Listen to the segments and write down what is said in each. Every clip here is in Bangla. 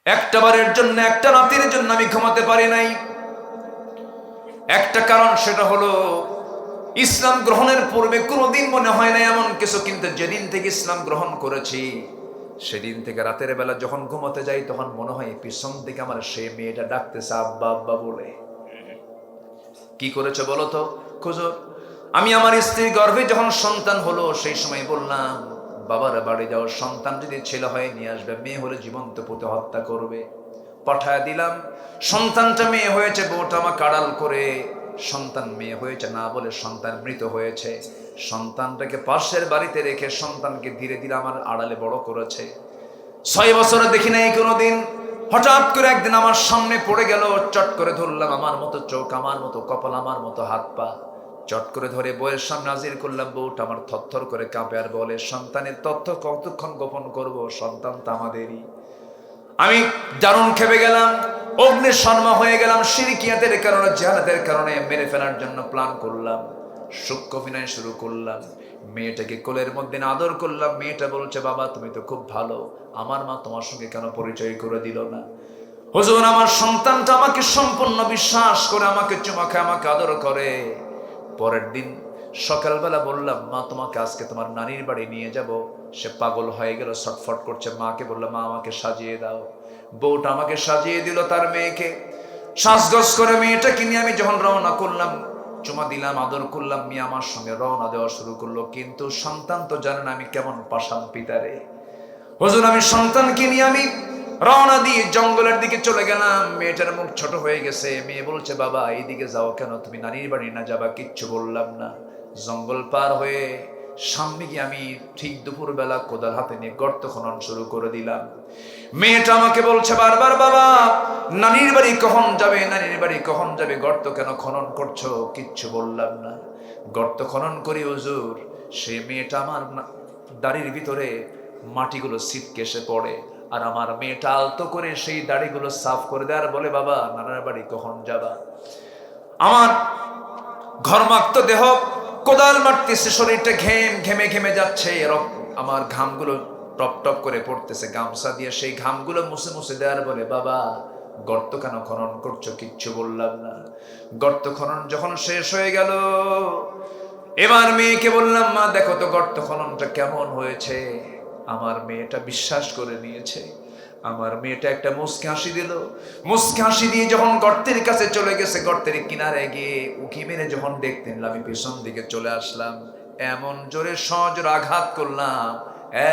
একটা বারের জন্য, একটা রাতের জন্য আমি ঘুমাতে পারি নাই। একটা কারণ, সেটা হলো ইসলাম গ্রহণের পূর্বে কোনোদিন মনে হয় না এমন কিছু, কিন্তু যেদিন থেকে ইসলাম গ্রহণ করেছি সেদিন থেকে রাতের বেলা যখন ঘুমাতে যাই তখন মনে হয় পিছন থেকে আমার সে মেয়েটা ডাকতেছে আব্বা আব্বা বলে। কি করেছে বলো তো খুঁজো। আমি আমার স্ত্রীর গর্ভে যখন সন্তান হলো সেই সময় বললাম বাবার বাড়ি যাও, সন্তান যদি ছেলে হয় নিয়ে আসবে, মেয়ে হলে জীবন্ত পুঁতে হত্যা করবে। পাঠায় দিলাম। সন্তানটা মেয়ে হয়েছে, বউটা আমাকে আড়াল করে সন্তান মেয়ে হয়েছে না বলে সন্তান মৃত হয়েছে। সন্তানটাকে পাশের বাড়িতে রেখে সন্তানকে ধীরে ধীরে আমার আড়ালে বড় করেছে। 6 বছরে দেখি নাই কোনোদিন। হঠাৎ করে একদিন আমার সামনে পড়ে গেল, চট করে ধরলাম, আমার মতো চোখ, আমার মতো কপাল, আমার মতো হাত পা, চট করে ধরে বউয়ের সামনে হাজির করলাম। বউটা আমার থরথর করে কাঁপে আর বলে, সন্তানের তথ্য কতক্ষণ গোপন করব, সন্তান তো আমাদেরই। আমি দারুণ খেপে গেলাম, অগ্নির শর্মা হয়ে গেলাম। শিরকিয়াতের কারণে, জাহালাতের কারণে মেরে ফেলার জন্য প্ল্যান করলাম, সূক্ষ্ম অভিনয় শুরু করলাম। মেয়েটাকে কোলের মধ্যে আদর করলাম। মেয়েটা বলছে বাবা তুমি তো খুব ভালো, আমার মা তোমার সঙ্গে কেন পরিচয় করে দিল না? হুজুর আমার সন্তানটা আমাকে সম্পূর্ণ বিশ্বাস করে আমাকে চুমা খায়, আমাকে আদর করে। পরের দিন সকালবেলা বললাম মা তোমাকে আজকে তোমার নানির বাড়ি নিয়ে যাব। সে পাগল হয়ে গেল, ছটফট করছে। মাকে বললাম মা আমাকে সাজিয়ে দাও। বউটা আমাকে সাজিয়ে দিল তার মেয়েকে। সাজগোজ করে মেয়েটাকে নিয়ে আমি যখন রওনা করলাম, চুমা দিলাম, আদর করলাম, মেয়ে আমার সঙ্গে রওনা দেওয়া শুরু করলো। কিন্তু সন্তান তো জানেন আমি কেমন পাষাণ পিতারে। হুজুর আমি সন্তানকে নিয়ে আমি রওনা দিয়ে জঙ্গলের দিকে চলে গেলাম। মেয়েটার মুখ ছোট হয়ে গেছে। মেয়ে বলছে বাবা এইদিকে যাও কেন, তুমি নানির বাড়ি না যাবা? কিচ্ছু বললাম না। জঙ্গল পার হয়ে সামনে গিয়ে আমি ঠিক দুপুরবেলা কোদাল হাতে নিয়ে গর্ত খনন শুরু করে দিলাম। মেয়েটা আমাকে বলছে বারবার বাবা নানির বাড়ি কখন যাবে, নানির বাড়ি কখন যাবে, গর্ত কেন খনন করছো? কিচ্ছু বললাম না। গর্ত খনন করি হুজুর, সে মেয়েটা আমার দাড়ির ভিতরে মাটিগুলো ছিটকে এসে পড়ে, আর আমার মেয়েটা আলতো করে সেই দাড়িগুলো সাফ করে দেয় আর বলে বাবা নানার বাড়ি কখন যাবা? আমার ঘর্মাক্ত দেহ কোদাল মারতেছে, শরীরটা ঘেমে ঘেমে যাচ্ছে, আমার ঘামগুলো টপ টপ করে পড়তেছে। গামছা দিয়ে সেই ঘামগুলো মুছে মুছে দেওয়ার বলে বাবা গর্ত কেন খনন করছো? কিচ্ছু বললাম না। গর্ত খনন যখন শেষ হয়ে গেল, এবার মেয়েকে বললাম মা দেখো তো গর্ত খননটা কেমন হয়েছে। আমার মেয়েটা বিশ্বাস করে নিয়েছে। আমার মেয়েটা একটা মুচকি হাসি দিল। মুচকি হাসি দিয়ে যখন গর্তের কাছে চলে গেছে, গর্তের কিনারে গিয়ে উকি মেরে যখন দেখতে নিলাম, আমি পেছন দিকে চলে আসলাম। এমন জোরে সজোরে আঘাত করলাম,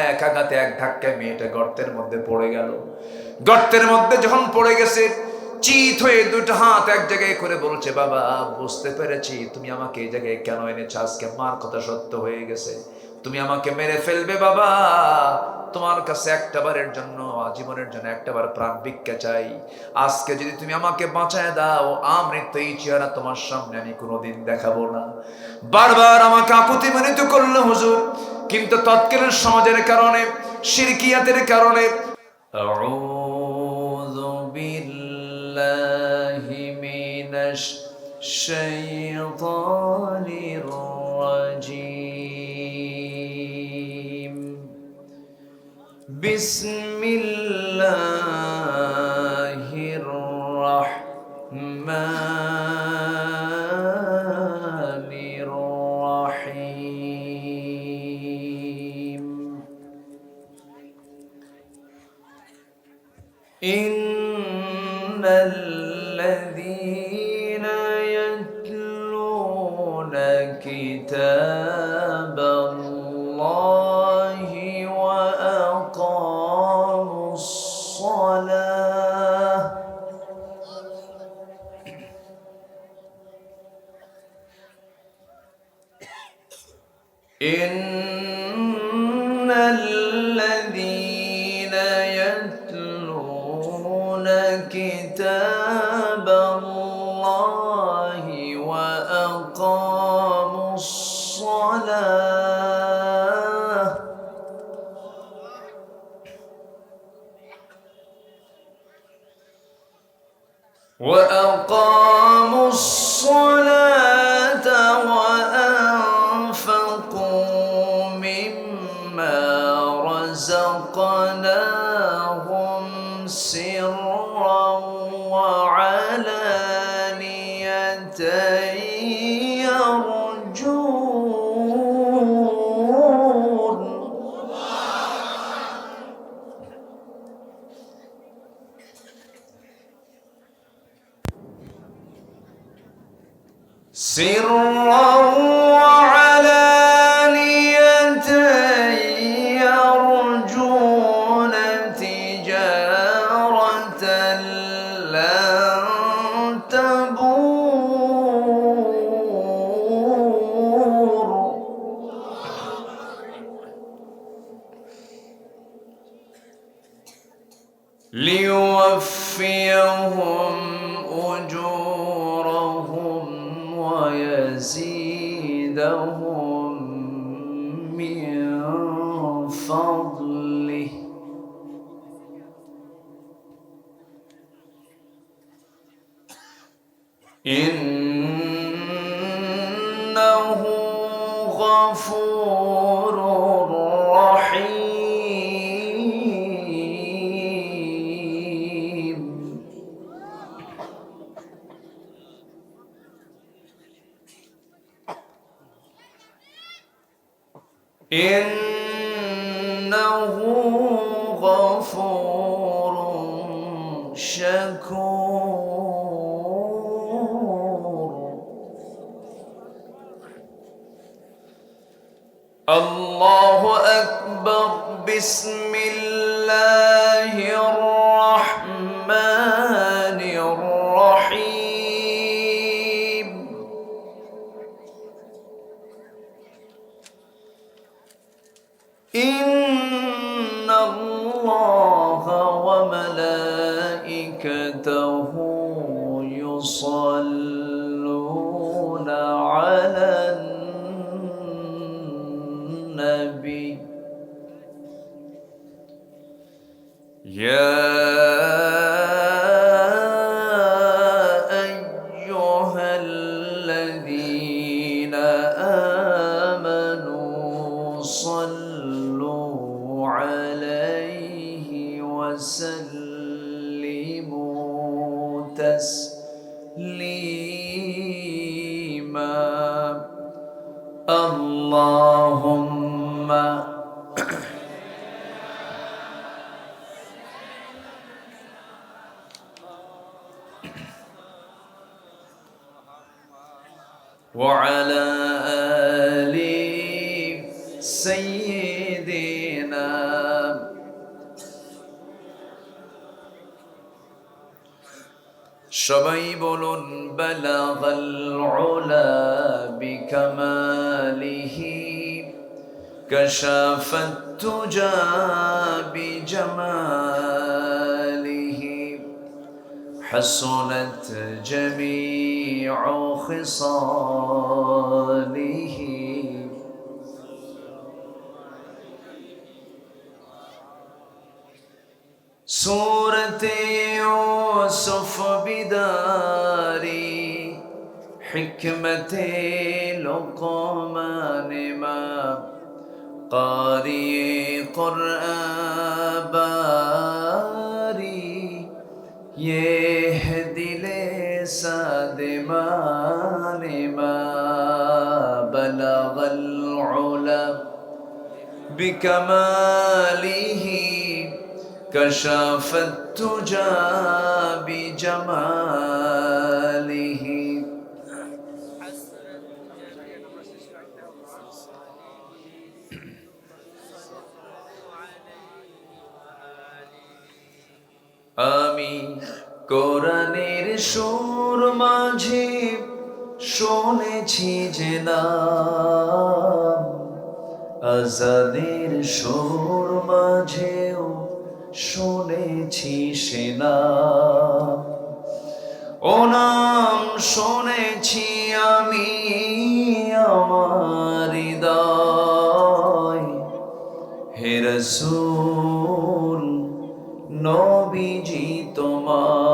এক আঘাতে এক ধাক্কায় মেয়েটা গর্তের মধ্যে পড়ে গেল। গর্তের মধ্যে যখন পড়ে গেছে, চিত হয়ে দুটো হাত এক জায়গায় করে বলছে বাবা বুঝতে পেরেছি তুমি আমাকে এই জায়গায় কেন এনেছো। আজকে মার কথা সত্য হয়ে গেছে, তুমি আমাকে মেরে ফেলবে বাবা। তোমার কাছে একটা বারের জন্য, আজীবনের জন্য একটা বার প্রাণ ভিক্ষা চাই। আজকে যদি তুমি আমাকে বাঁচায় দাও, আমৃত্যু এই চেহারা তোমার সামনে আমি কোনোদিন দেখাবো না। বারবার আমাকে আকুতি মিনতি করলো হুজুর, কিন্তু তৎকালীন সমাজের কারণে, শিরকিয়াতের কারণে, আউযু বিল্লাহি মিনাশ শাইতানির রাজীম। বিসমিল্লাহির রাহমানির রাহিম। ইন্নাল্লাযীনা ইয়াতলুনা কিতাবাল্লাহি ওয়া আকামুস সালাহ ইন্নাল্লাযীনা ইয়াতলুনা কিতাবাল্লাহি ওয়া আকামুস সালাহ وأقاموا الصلاة وأنفقوا مما رزقناهم سرا وعلانية يرجون سرا وعلانية يرجون تجارة لن تبور ليوفيهم أجورهم ويزيدهم من فضله إنه غفور رحيم إنه غفور شكور الله أكبر بسم الله الرحمن الرحيم إن الله وملائكته يصلون على النبي يا أيها الذين آمنوا صلوا عليه وسلموا تسليما اللهم وعلى آل سيدنا সবাই বলুন بلغ العلا بكماله كشف التجى بجماله حسنت جميع خصاله سورة يوسف بداري حكمة لقمان ما قارئ قرآن باري يهدي لساد مان ما بلغ العلا بكماله كشف التجى بجماله আমি কোরআনের সুর মাঝে শুনেছি যে নাম আজানের সুর মাঝেও শুনেছি সে নাম ও নাম শুনেছি আমি আমার হৃদয় হে রাসূল নবীজি তোমায়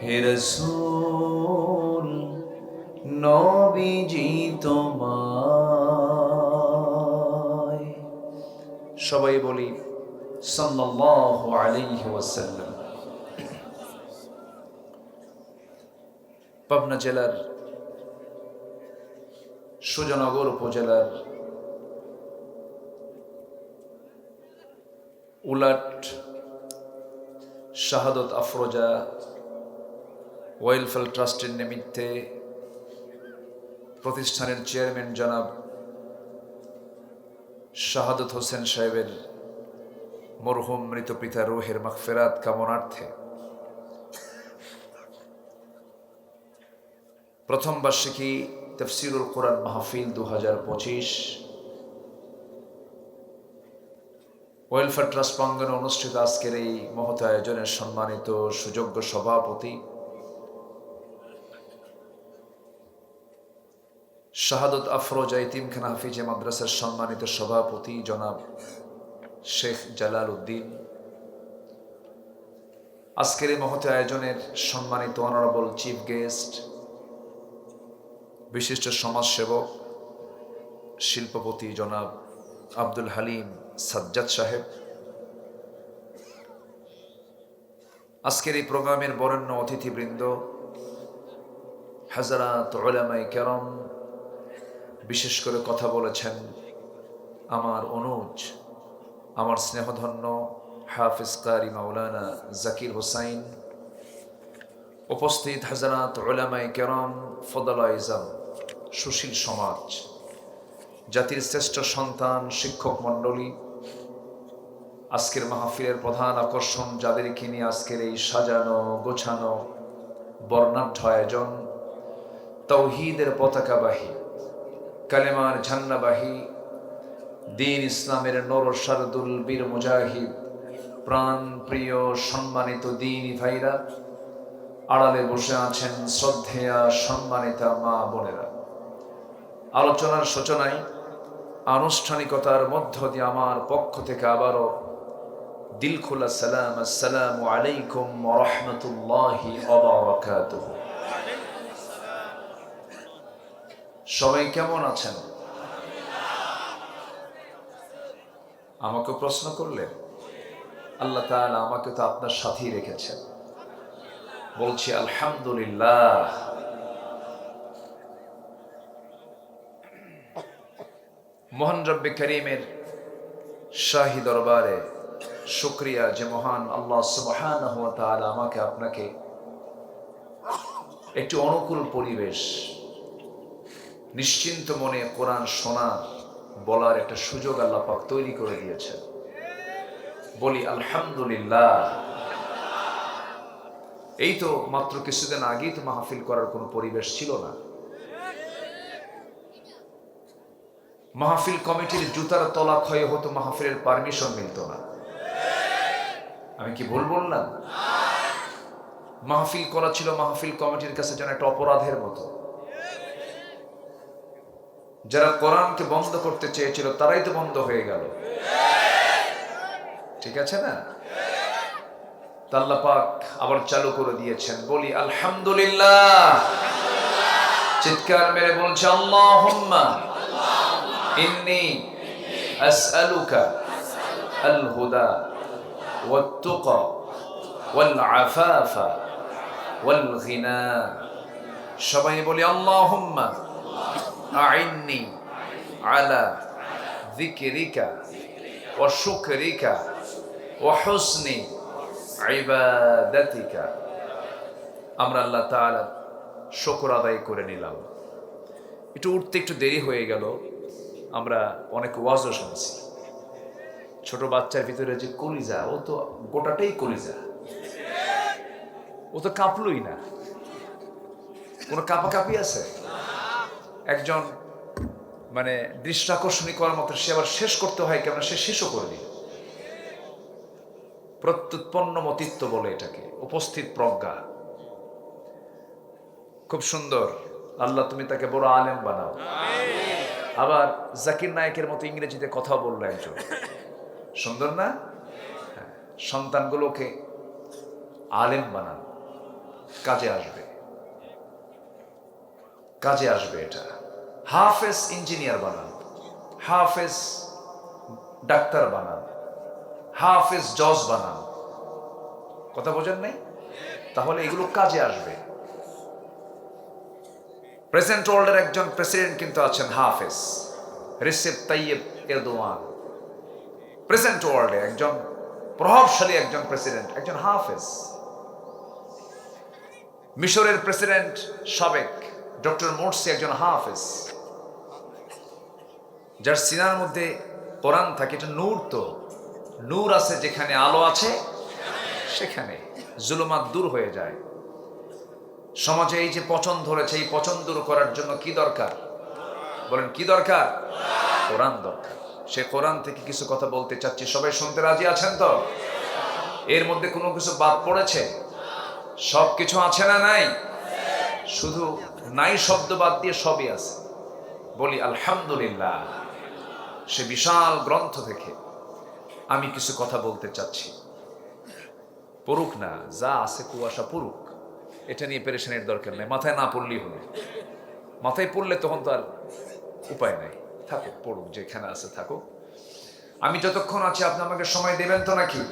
হে রাসূল নবীজি তোমায় সবাই বলি সাল্লাল্লাহু আলাইহি ওয়াসাল্লাম। পাবনা জেলার সুজানগর উপজেলার উলাট শাহাদত আফরোজা ওয়েলফেয়ার ট্রাস্টের নিমিত্তে প্রতিষ্ঠানের চেয়ারম্যান জনাব শাহাদত হোসেন সাহেবের মরহুম মৃত পিতা রুহের মাগফিরাত কামনার্থে প্রথম বার্ষিকী তাফসীরুল কোরআন মাহফিল 2025 ওয়েলফেয়ার ট্রাস্ট প্রাঙ্গণে অনুষ্ঠিত আজকের এই মহৎ আয়োজনের সম্মানিত সুযোগ্য সভাপতি শাহাদত আফরোজা ইতিমখানা হাফিজে মাদ্রাসার সম্মানিত সভাপতি জনাব শেখ জালাল উদ্দিন, আজকের এই মহৎ আয়োজনের সম্মানিত অনারেবল চিফ গেস্ট, বিশিষ্ট সমাজসেবক শিল্পপতি জনাব আব্দুল হালিম সাজ্জাদ সাহেব, আজকের এই প্রোগ্রামের বরেণ্য অতিথিবৃন্দ, হাজারাত উলামায়ে কেরাম, বিশেষ করে কথা বলেছেন আমার অনুজ, আমার স্নেহধন্য হাফিজ কারি মাওলানা জাকির হোসাইন, উপস্থিত হাজারাত উলামায়ে কেরাম, ফদলায়ে ইজাম, সুশীল সমাজ, জাতির শ্রেষ্ঠ সন্তান, শিক্ষক মণ্ডলী, আজকের মাহফিলের প্রধান আকর্ষণ যাদেরকে নিয়ে আজকের এই সাজানো গোছানো বর্ণাঢ্য আয়োজন, তাওহীদের পতাকাবাহী, কালেমার ঝান্ডাবাহী, দ্বীন ইসলামের নর শারদুল বীর মুজাহিদ, প্রাণ প্রিয় সম্মানিত দ্বীনি ভাইরা, আড়ালে বসে আছেন শ্রদ্ধেয়া সম্মানিতা মা বোনেরা, আলোচনার সূচনায় আনুষ্ঠানিকতার মধ্য দিয়ে আমার পক্ষ থেকে আবারও দিল খোলা সালাম, আসসালামু আলাইকুম ওয়া রাহমাতুল্লাহি ওয়া বারাকাতুহু। সবাই কেমন আছেন? আমাকে প্রশ্ন করলেন, আল্লাহ তাআলা আমাকে তো আপনার সাথেই রেখেছেন, বলছি আলহামদুলিল্লাহ। মহান রব্বে করিমের শাহী দরবারে শুকরিয়া যে মহান আল্লাহ সুবহানাহু ওয়া তাআলা আমাকে আপনাকে একটি অনুকূল পরিবেশ, নিশ্চিন্ত মনে কোরআন শোনার বলার একটা সুযোগ আল্লাহ পাক তৈরি করে দিয়েছেন। বলি আলহামদুলিল্লাহ। এই তো মাত্র কিছুদিন আগেই তো মাহফিল করার কোনো পরিবেশ ছিল না। মাহফিল কমিটির জুতার তলা ক্ষয় হতো, মাহফিলের পারমিশন মিলত না। আমি কি ভুল বললাম? মাহফিল করা ছিল মাহফিল কমিটির কাছে যেন একটা অপরাধের মতো। যারা কোরআনকে বন্ধ করতে চেয়েছিল তারাই তো বন্ধ হয়ে গেল, ঠিক আছে না? আল্লাহ পাক আবার চালু করে দিয়েছেন। বলি আলহামদুলিল্লাহ। চিৎকার মেরে বলছে আল্লাহুম্মা ইন্নী আসআলুকা আল হুদা ওয়াত তুকা ওয়াল আফাফা ওয়াল গিনা। সবাই বলি আল্লাহুম্মা আইন্নি আলা যিকরিকা ওয়া শুকরিকা ওয়া হুসনি ইবাদাতিকা। আমরা আল্লাহ তাআলার শুকর আদায় করে নিলাম। একটু উঠতে একটু দেরি হয়ে গেল। আমরা অনেক ওয়াজও শুনছি। ছোট বাচ্চার ভিতরে যে কলিজা, ও তো গোটাটাই কলিজা, ও তো কাঁপলই না। কোনো কাঁপাকাঁপি আছে? একজন মানে দৃষ্টি আকর্ষণী করার মতো সে আবার শেষ করতে হয় কেন, সে শেষও করে দিল। প্রত্যুৎপন্ন মতিত্ব বলে এটাকে, উপস্থিত প্রজ্ঞা। খুব সুন্দর। আল্লাহ তুমি তাকে বড় আলেম বানাও। আবার জাকির নায়েকের মতো ইংরেজিতে কথা বললো একজন, সুন্দর না? সন্তানগুলোকে আলেম বানান, কাজে আসবে, কাজে আসবে এটা। হাফেজ ইঞ্জিনিয়ার বানান, হাফেজ ডাক্তার বানান, হাফেজ জজ বানান। কথা বোঝেন নাই? তাহলে এগুলো কাজে আসবে। প্রেসিডেন্ট ওয়ার্ল্ডের একজন প্রেসিডেন্ট কিন্তু আছেন হাফেজ, রিসেপ তাইয়েব এরদোয়ান। প্রেসিডেন্ট ওয়ার্ল্ডে একজন প্রভাবশালী একজন প্রেসিডেন্ট, একজন হাফেজ। মিশরের প্রেসিডেন্ট সাবেক ডক্টর মোরসি একজন হাফেজ, যার সিনার মধ্যে কোরআন থাকে। এটা নূর, তো নূর আছে যেখানে, আলো আছে সেখানে জুলুমাত দূর হয়ে যায়। সমাজে এই যে পচন ধরেছে, এই পচন দূর করার জন্য কি দরকার বলেন? কি দরকার? কোরআন দরকার। সে কোরআন থেকে কিছু কথা বলতে চাচ্ছি, সবাই শুনতে রাজি আছেন তো? এর মধ্যে কোনো কিছু বাদ পড়েছে? সব কিছু আছে না নাই? শুধু নাই শব্দ বাদ দিয়ে সবই আছে। বলি আলহামদুলিল্লাহ। সে বিশাল গ্রন্থ থেকে আমি কিছু কথা বলতে চাচ্ছি। পড়ুক না, যা আছে কুয়াশা পড়ুক, এটা নিয়ে পেরেশানির দরকার নেই। মাথায় না পড়লেই হলো। মাথায় পড়লে তখন তো আর উপায় নাই। থাকুক, পড়ুক, যেখানে আছে থাকুক। আমি যতক্ষণ আছি আপনি আমাকে সময় দেবেন তো নাকি?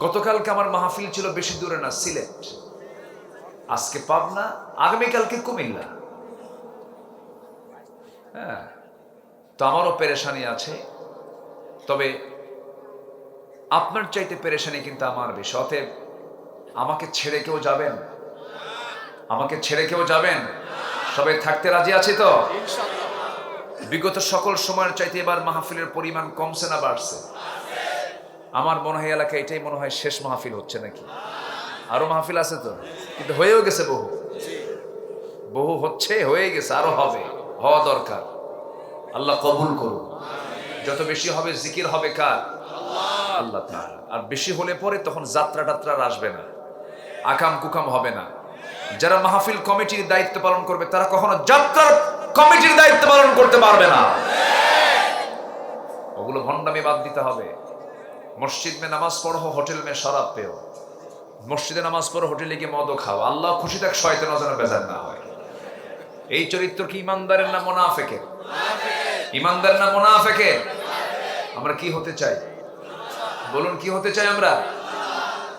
গতকালকে আমার মাহফিল ছিল বেশি দূরে না, সিলেট। আজকে পাবনা, আগামীকালকে কুমিল্লা। হ্যাঁ, তো আমারও পেরেশানি আছে, তবে আপনার চাইতে পেরেশানি কিন্তু আমার বেশি। অতএব আমাকে ছেড়ে কেউ যাবেন? আমাকে ছেড়ে কেউ যাবেন? সবাই থাকতে রাজি আছি তো? বিগত সকল সময়ের চাইতে এবার মাহফিলের পরিমাণ কমছে না বাড়ছে? আমার মনে হয় এলাকায় এটাই মনে হয় শেষ মাহফিল হচ্ছে নাকি? আরো মাহফিল আছে তো, কিন্তু হয়েও গেছে বহু বহু হচ্ছে, হয়ে গেছে, আরো হবে, হওয়া দরকার। আল্লাহ কবুল করুন। যত বেশি হবে জিকির হবে কার? আল্লাহ তাআলা। আর বেশি হলে পরে তখন যাত্রা টাত্রা আসবে না, আকাম কুকাম হবে না। যারা মাহফিল কমিটির দায়িত্ব পালন করবে তারা কখনো যাত্রার কমিটির দায়িত্ব পালন করতে পারবে না। ওগুলো ভণ্ডামি বাদ দিতে হবে। মসজিদ মে নামাজ পড়ো, হোটেল মে শরাব পেও। মসজিদে নামাজ পড়ো, হোটেলে গিয়ে মদও খাও। আল্লাহ খুশি থাক, শয়তানও যেন বেজার না হয়। এই চরিত্র কি ইমানদারের না মুনাফিকের? ইমানদার না মুনাফিকের? আমরা কি হতে চাই বলুন? কি হতে চাই আমরা?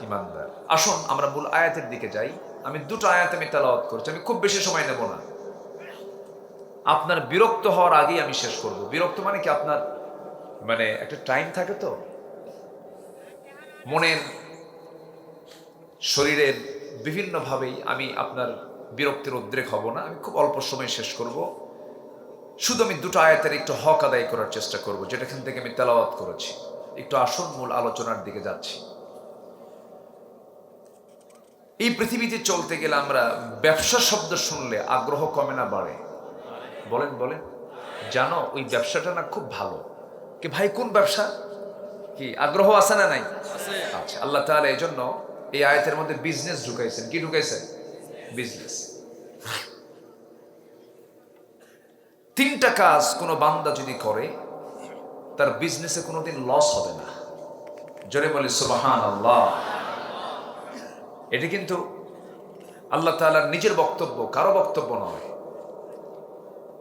ইমানদার। আসুন আমরা মূল আয়াতের দিকে যাই। আমি দুটো আয়াত আমি তেলাওয়াত করছি, আমি খুব বেশি সময় নেব না। আপনার বিরক্ত হওয়ার আগেই আমি শেষ করব। বিরক্ত মানে কি, আপনার মানে একটা টাইম থাকে তো, মনের শরীরের বিভিন্নভাবেই আমি আপনার বিরক্তির উদ্রেক হব না। আমি খুব অল্প সময় শেষ করব। শুধু আমি দুটো আয়াতের একটু হক আদায় করার চেষ্টা করব, যেটাখান থেকে আমি তেলাওয়াত করেছি। একটু আসুন মূল আলোচনার দিকে যাচ্ছি। এই পৃথিবীতে চলতে গেলে আমরা ব্যবসা শব্দ শুনলে আগ্রহ কমে না বাড়ে? বলেন বলেন। জানো ওই ব্যবসাটা না খুব ভালো। কি ভাই, কোন ব্যবসা? কি আগ্রহ আছে না নাই? আচ্ছা, আল্লাহ তাআলা এই জন্য এই আয়াতের মধ্যে বিজনেস ঢুকাইছেন। কি ঢুকাইছেন? বিজনেস। তিনটা কাজ কোনো বান্দা যদি করে তার বিজনেসে কোনোদিন লস হবে না। জোরে বলি সুবহানাল্লাহ। এটা কিন্তু আল্লাহ তাআলার নিজের বক্তব্য, কারো বক্তব্য নয়।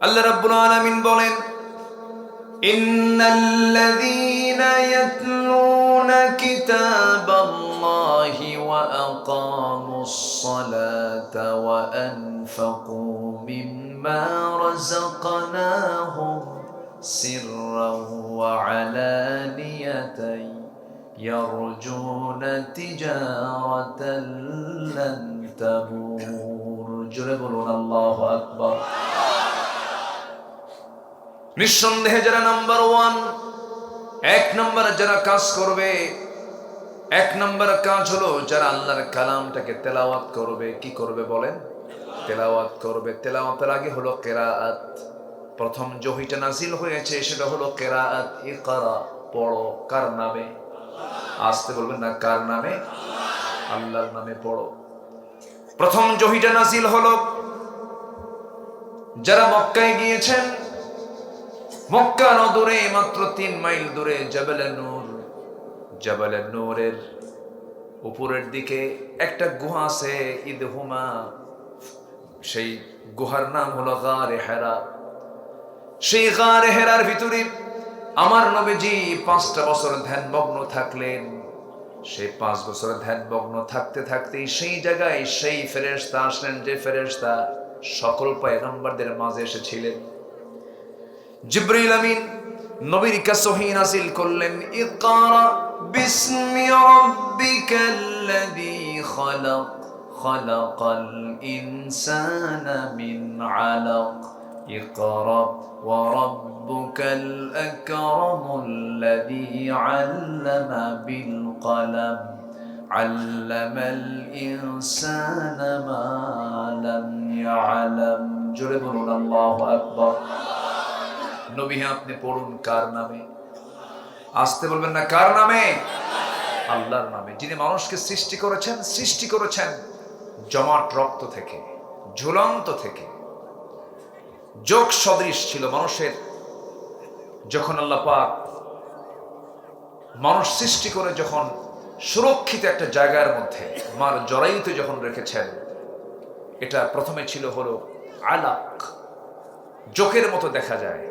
আল্লাহ রাব্বুল আলামিন বলেন, ইন্নাল্লাযীনা ইয়াতলুনা কিতাবাল্লাহি ওয়া আকামুস সালাতা ওয়া আনফাকু মিম্মা রাযাকনাহুম সিররাও ওয়া আলানিয়াতান ইয়ারজুনা তিজারাতান লান তাবুর। জোরে বলুন আল্লাহু আকবার। নিঃসন্দেহে যারা নাম্বার ওয়ান, এক নম্বর যারা কাজ করবে, এক নম্বর কাজ হলো যারা আল্লাহর কালামটাকে তেলাওয়াত করবে। কি করবে বলেন? তেলাওয়াত করবে। তেলাওয়াতের আগে হলো কিরাআত। প্রথম যে ওহীটা নাজিল হয়েছে সেটা হলো কিরাআত। ইকরা, পড়ো। কার নামে? আসতে বলবেন না, কার নামে? আল্লাহর নামে পড়ো। প্রথম যে ওহীটা নাজিল হলো যারা মক্কায় গিয়েছেন, মক্কা নদূরে মাত্র 3 মাইল দূরে জাবালে নূর। জাবালে নূরের উপরের দিকে একটা গুহা আছে, ইদহুমা। সেই গুহার নাম হলো গারে হেরা। সেই গারে হেরার ভিতরে আমার নবীজি 5টা বছর ধ্যানমগ্ন থাকলেন। সেই 5 বছর ধ্যানমগ্ন থাকতে থাকতেই সেই জায়গায় সেই ফেরেশতা আসলেন, যে ফেরেশতা সকল পয়গম্বরদের মাঝে এসেছিলেন। জিবরিল আমিন নবীর কাছে ওহী নাযিল করলেন, ইকরা বিসমি রাব্বিকাল্লাযী খালাক খালাকাল ইনসানা মিন আলাক ইকরা ওয়া রাব্বুকাল আকরামুল্লাযী আল্লামা বিল কলম আল্লামাল ইনসানা মা লাম ইয়ালাম। জোরে বলুন আল্লাহু আকবার। নবী হ্যাঁ, আপনি পড়ুন কার নামে? আসতে বলবেন না, কার নামে? আল্লাহর নামে, যিনি মানুষকে সৃষ্টি করেছেন জমাট রক্ত থেকে, ঝুলন্ত থেকে। যোগ সদৃশ ছিল মানুষের। যখন আল্লাহ পাক মানুষ সৃষ্টি করে যখন সুরক্ষিত একটা জায়গার মধ্যে মার জরায়ুতে যখন রেখেছেন, এটা প্রথমে ছিল হলো আলাক, জোকের মতো দেখা যায়।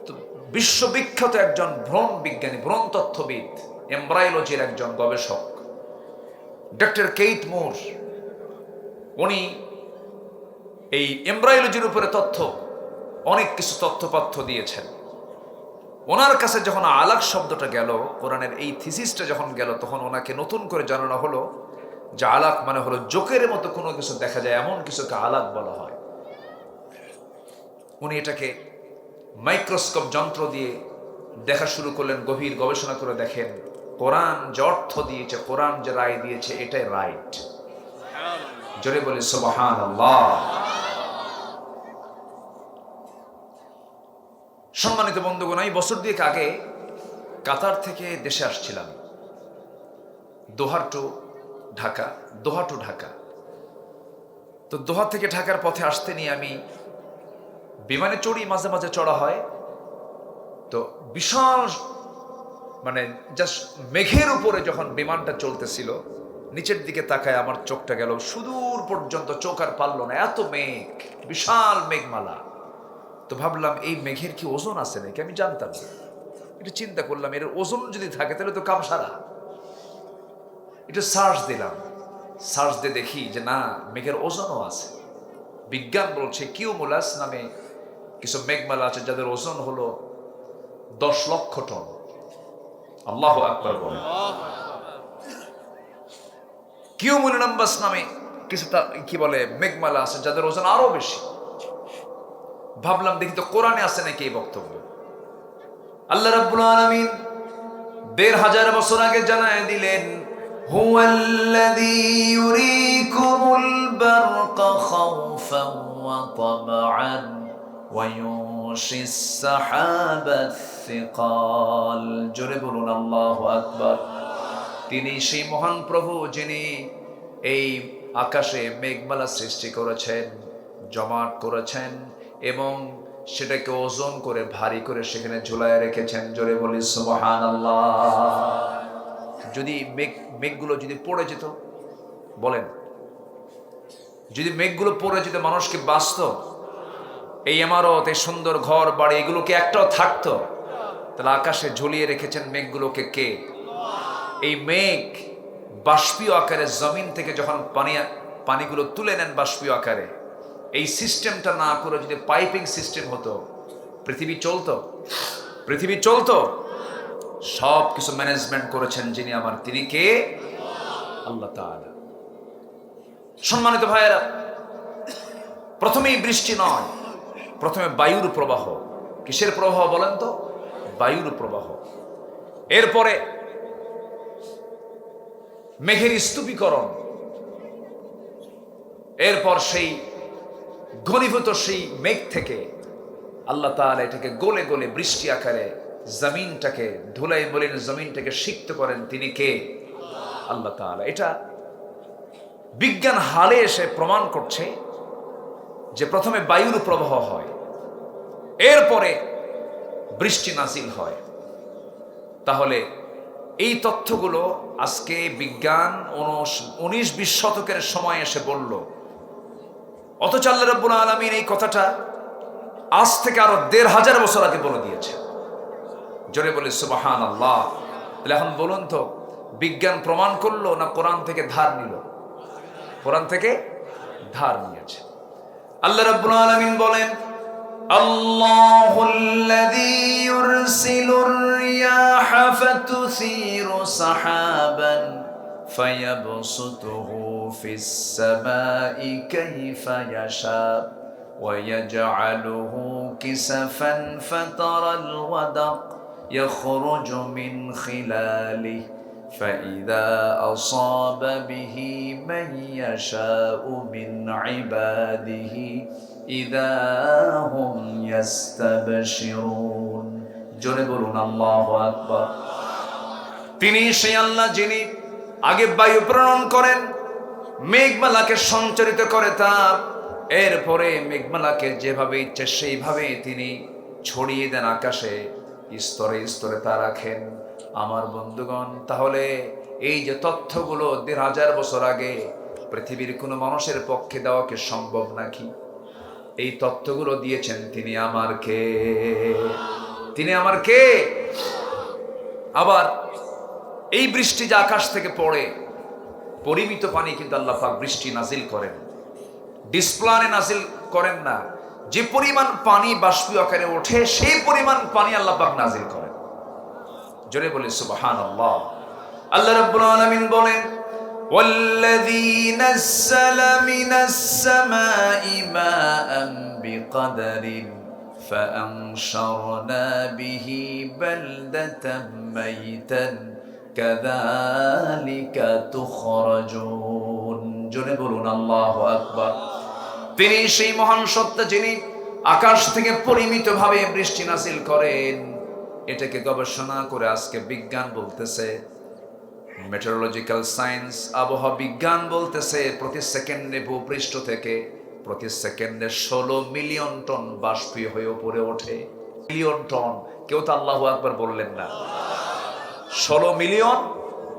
তো বিশ্ববিখ্যাত একজন ভ্রূণ বিজ্ঞানী, ভ্রূণ তথ্যবিদ, এমব্রায়োলজির একজন গবেষক ডক্টর কেইট মুর, উনি এই এমব্রায়োলজির উপরে অনেক কিছু তথ্যপাথ্য দিয়েছেন। ওনার কাছে যখন আলাক শব্দটা গেল, কোরআনের এই থিসিসটা যখন গেল, তখন ওনাকে নতুন করে জানানো হলো যে আলাক মানে হলো জোকের মতো কোনো কিছু দেখা যায়, এমন কিছুকে আলাক বলা হয়। উনি এটাকে মাইক্রোস্কোপ যন্ত্র দিয়ে দেখা শুরু করলেন, গভীর গবেষণা করে দেখেন কোরআন যে অর্থ দিয়েছে, কোরআন যে রায় দিয়েছে, এটাই রাইট। জোরে বলি সুবহানাল্লাহ। সম্মানিত বন্ধুগণ, আমি বছর 2 আগে কাতার থেকে দেশে আসছিলাম, দোহা টু ঢাকা। তো দোহা থেকে ঢাকার পথে আসতে নিয়ে আমি বিমানে চড়ি, মাঝে মাঝে চড়া হয়। তো বিশাল মানে জাস্ট মেঘের উপরে যখন বিমানটা চলতেছিল, নিচের দিকে তাকায় আমার চোখটা গেল সুদূর পর্যন্ত, চোখ আর পারল না, এত মেঘ, বিশাল মেঘমালা। তো ভাবলাম এই মেঘের কি ওজন আছে নাকি, আমি জানতাম না। এটা চিন্তা করলাম, এর ওজন যদি থাকে তাহলে তো কাম সারা। এটা সার্চ দিলাম, সার্চ দিয়ে দেখি যে না, মেঘের ওজনও আছে। বিজ্ঞান বলছে কিউমুলাস নামে কিছু মেঘমালা আছে যাদের ওজন হলো 10 লক্ষ টন। আল্লাহু আকবার বলেন। কিউমুলাস নামে কিছু কি বলে মেঘমালা আছে যাদের ওজন আরো বেশি। ভাবলাম দেখি তো কোরআনে আছে নাকি এই বক্তব্য। আল্লাহ রাব্বুল আলামিন 1500 বছর আগে জানায় দিলেন, হুয়াল্লাযী ইউরীকুমুল বারকা খাওফান ওয়া তামআন ওয়া ইউনশিস সাহাবাস সিকাল। জোরে বলুন আল্লাহু আকবার। তিনি সেই মহান প্রভু যিনি এই আকাশে মেঘমালা সৃষ্টি করেছেন, জমাট করেছেন এবং সেটাকে ওজন করে ভারী করে সেখানে ঝুলায় রেখেছেন। জোরে বলি সুবহানাল্লাহ। যদি মেঘগুলো যদি পড়ে যেত, বলেন, যদি মেঘগুলো পড়ে যেত, মানুষকে বাঁচত? এই ইমারত, এই সুন্দর ঘর বাড়ি, এগুলো কি একটাও থাকতো? তাহলে আকাশে ঝুলিয়ে রেখেছেন মেঘগুলোকে কে? এই মেঘ বাষ্পীয় আকারে জমিন থেকে যখন পানিগুলো তুলে নেন বাষ্পীয় আকারে, এই সিস্টেমটা না করে যদি পাইপিং সিস্টেম হতো, পৃথিবী চলতো। সব কিছু ম্যানেজমেন্ট করেছেন যিনি আমার, তিনি কে? আল্লাহ তাআলা। সম্মানিত ভাইয়েরা, প্রথমেই বৃষ্টি নয়, প্রথমে বায়ুর প্রবাহ। কিসের প্রবাহ বলেন তো? বায়ুর প্রবাহ। এরপরে মেঘের স্তূপীকরণ, এরপর সেই ঘনীভূত সেই মেঘ থেকে আল্লাহ তাআলা এটাকে গলে গলে বৃষ্টি আকারে জমিনটাকে ধুলাই মলিন জমিনটাকে সিক্ত করেন। তিনি কে? আল্লাহ তাআলা। এটা বিজ্ঞান হালে এসে প্রমাণ করছে যে প্রথমে বায়ুর প্রবাহ হয়, এরপরে বৃষ্টি নাজিল হয়। তাহলে এই তথ্যগুলো আজকে বিজ্ঞান 19-20 শতকের সময় এসে বলল, অথচ আল্লাহ রাব্বুল আলামিন এই কথাটা আজ থেকে আরো 1500 বছর আগে বলে দিয়েছে। জোরে বলে সুবহানাল্লাহ। তাহলে এখন বলুন তো, বিজ্ঞান প্রমাণ করলো না কোরআন থেকে ধার নিল? কোরআন থেকে ধার নিয়েছে। আল্লাহ রাব্বুল আলামিন বলেন, আল্লাহুল্লাযী ইউরসিলুর রিয়াহা ফাতুসিরু সাহাবান ফায়াবসুতুহু ফিস সামাই কাইফা ইয়াশা ওয়ায়াজআলুহু কিসাফান ফাতারাল ওয়াদাক ইয়াখরুজু মিন খিলালিহি فإذا أصاب به من يشاء من عباده إذا هم يستبشرون জোরে বলুন আল্লাহু আকবার। তিনি সেই আল্লাহ যিনি আগে বায়ু প্রেরণ করেন, মেঘমালাকে সঞ্চারিত করে তাপ, এরপরে মেঘমালাকে যেভাবে ইচ্ছে সেইভাবে তিনি ছড়িয়ে দেন আকাশে, স্তরে স্তরে তা রাখেন। আমার বন্ধুগণ, তাহলে এই যে তথ্যগুলো ১,৫০০ বছর আগে পৃথিবীর কোনো মানুষের পক্ষে দেওয়া কি সম্ভব নাকি? এই তথ্যগুলো দিয়েছেন তিনি আমার কে? তিনি আমার কে? আবার এই বৃষ্টি যে আকাশ থেকে পড়ে, পরিমিত পানি কিন্তু আল্লাহ পাক বৃষ্টি নাজিল করেন, ডিসপ্লানে নাজিল করেন না। যে পরিমাণ পানি বাষ্পীয় আকারে ওঠে সেই পরিমাণ পানি আল্লাহ পাক নাজিল করেন। জোরে বলে সুবহানাল্লাহ। আল্লাহ রাব্বুল আলামিন বলেন, ওয়াল্লাযী নাযালা মিনাস সামাই মাআন বিকদরিন ফাআনশারনা বিহি বালদাতাম মাইতান কাযালিকা তুখরাজুন। জোরে বলুন আল্লাহু আকবার। তিনি সেই মহান সত্তা যিনি আকাশ থেকে পরিমিতভাবে বৃষ্টি নাজিল করেন। এটাকে গবেষণা করে আজকে বিজ্ঞান বলতেছে, মেটেরোলজিক্যাল সায়েন্স, আবহাওয়া বিজ্ঞান বলতেছে, প্রতি সেকেন্ডে ভূপৃষ্ঠ থেকে প্রতি সেকেন্ডে 16 মিলিয়ন টন বাষ্পীয় হয়ে উপরে ওঠে। মিলিয়ন টন, কেউ তো আল্লাহু আকবার বললেন না। 16 মিলিয়ন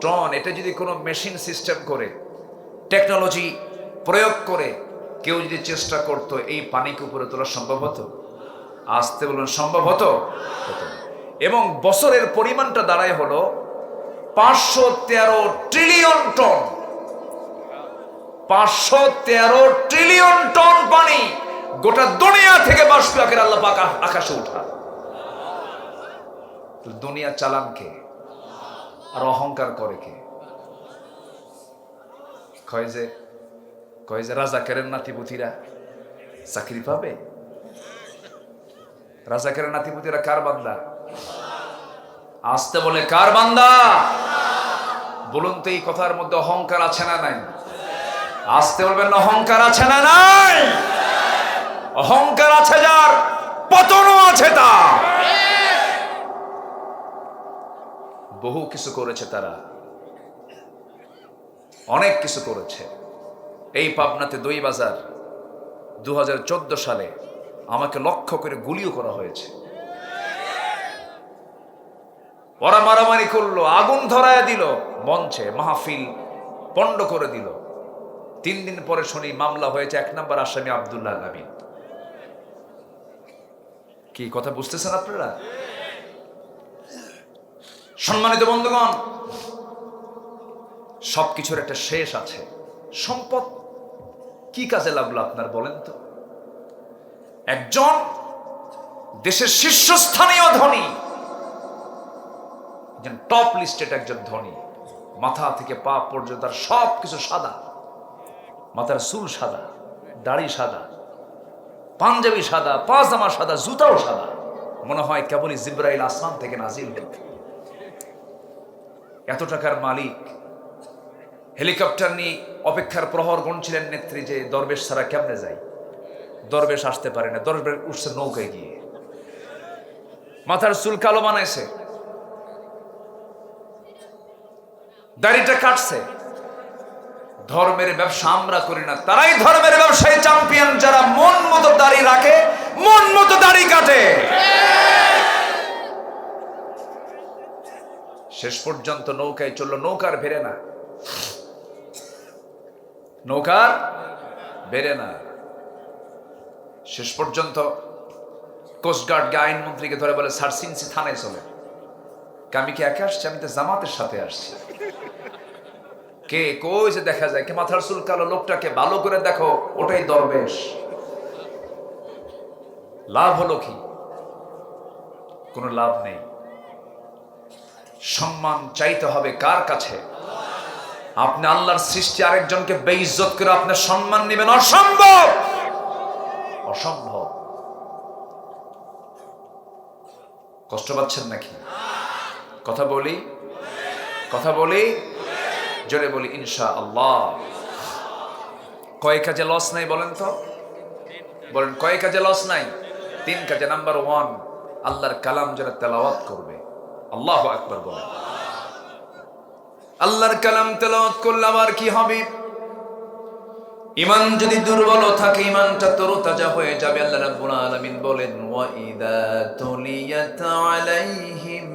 টন, এটা যদি কোনো মেশিন সিস্টেম করে, টেকনোলজি প্রয়োগ করে কেউ যদি চেষ্টা করতো, এই পানিকে উপরে তোলা সম্ভব হতো? আসতে বলুন, সম্ভব হতো? এবং বছরের পরিমাণটা দাঁড়ায় হলো 513 ট্রিলিয়ন টন। 513 ট্রিলিয়ন টন পানি গোটা দুনিয়া থেকে বাষ্প আকারে আল্লাহ পাক আকাশে ওঠা। দুনিয়া চালান কে আর অহংকার করে কে? কয় যে রাজাকারের নাতিপুতিরা চাকরি পাবে। রাজাকারের নাতিপুতিরা কার বান্দা? আসতে বলে কার বান্দা? বলুন তো, এই কথার মধ্যে অহংকার আছে না নাই? আসতে বলবেন, অহংকার আছে না নাই? অহংকার আছে যার, পতনও আছে তার। বহু কিছু করেছে তারা, অনেক কিছু করেছে। এই পাবনাতে দই বাজার 2014 সালে আমাকে লক্ষ্য করে গুলিও করা হয়েছে। ওরা মারামারি করলো, আগুন ধরায় দিল, মঞ্চে মাহফিল পণ্ড করে দিল। 3 দিন পরে শুনি মামলা হয়েছে, 1 নম্বর আসামি আব্দুল্লাহ আমিন। কি কথা বুঝতেছেন আপনারা? সম্মানিত বন্ধুগণ, সবকিছুর একটা শেষ আছে। সম্পদ কি কাজে লাগলো আপনার বলেন তো? একজন দেশের শীর্ষস্থানীয় ধনী, টপ লিস্টেড একজন ধনী, মাথা থেকে পা পর্যন্ত তার সবকিছু সাদা, মাথার চুল সাদা, দাড়ি সাদা, পাঞ্জাবি সাদা, পাজামা সাদা, জুতাও সাদা, মনে হয় কেবলই জিব্রাইল আসমান থেকে নাজিল হয়েছে। এত টাকার মালিক, হেলিকপ্টার নিয়ে অপেক্ষার প্রহর গুনছিলেন নেত্রী যে দরবেশ ছাড়া কেমনে যায়। দরবেশ আসতে পারে না, দরবেশ উঠছে নৌকায় গিয়ে, মাথার চুল কালো বানাইছে, দাড়িটা কাটছে। ধর্মের ব্যবসা আমরা করি না, তারাই ধর্মের ব্যবসায় চ্যাম্পিয়ন, যারা মন মতো দাড়ি রাখে, মন মতো দাড়ি কাটে। শেষ পর্যন্ত নৌকায় চললো, নৌকার বেড়ে না, নৌকার বেড়ে না। শেষ পর্যন্ত কোস্টগার্ড আইনমন্ত্রীকে ধরে বলে, স্যার সিনসি থানায় চলে। আমি কি একা আসছি? আমি তো জামাতের সাথে আসছি। কে কই যে দেখা যায়? কে মাথার চুল কালো লোকটাকে ভালো করে দেখো, ওটাই দরবেশ। লাভ হলো কি? কোনো লাভ নেই। সম্মান চাইতে হবে কার কাছে? আপনি আল্লাহর সৃষ্টি আরেকজনকে বেইজ্জত করে আপনার সম্মান নেবেন, অসম্ভব, অসম্ভব। কষ্ট পাচ্ছেন নাকি? কথা বলি, কথা বলি, জোরে বলি ইনশাআল্লাহ। কয় কাজে লস নাই বলেন তো? বলেন কয় কাজে লস নাই? 3 কাজে। নাম্বার 1, আল্লাহর কালাম যারা তেলাওয়াত করবে। আল্লাহু আকবার বলেন। আল্লাহর কালাম তেলাওয়াত করলে আমার কি হবে? ঈমান যদি দুর্বল থাকে, ঈমানটা তরতাজা হয়ে যাবে। আল্লাহ রাব্বুল আলামিন বলেন, ওয়া ইযা তুলিয়াত আলাইহিম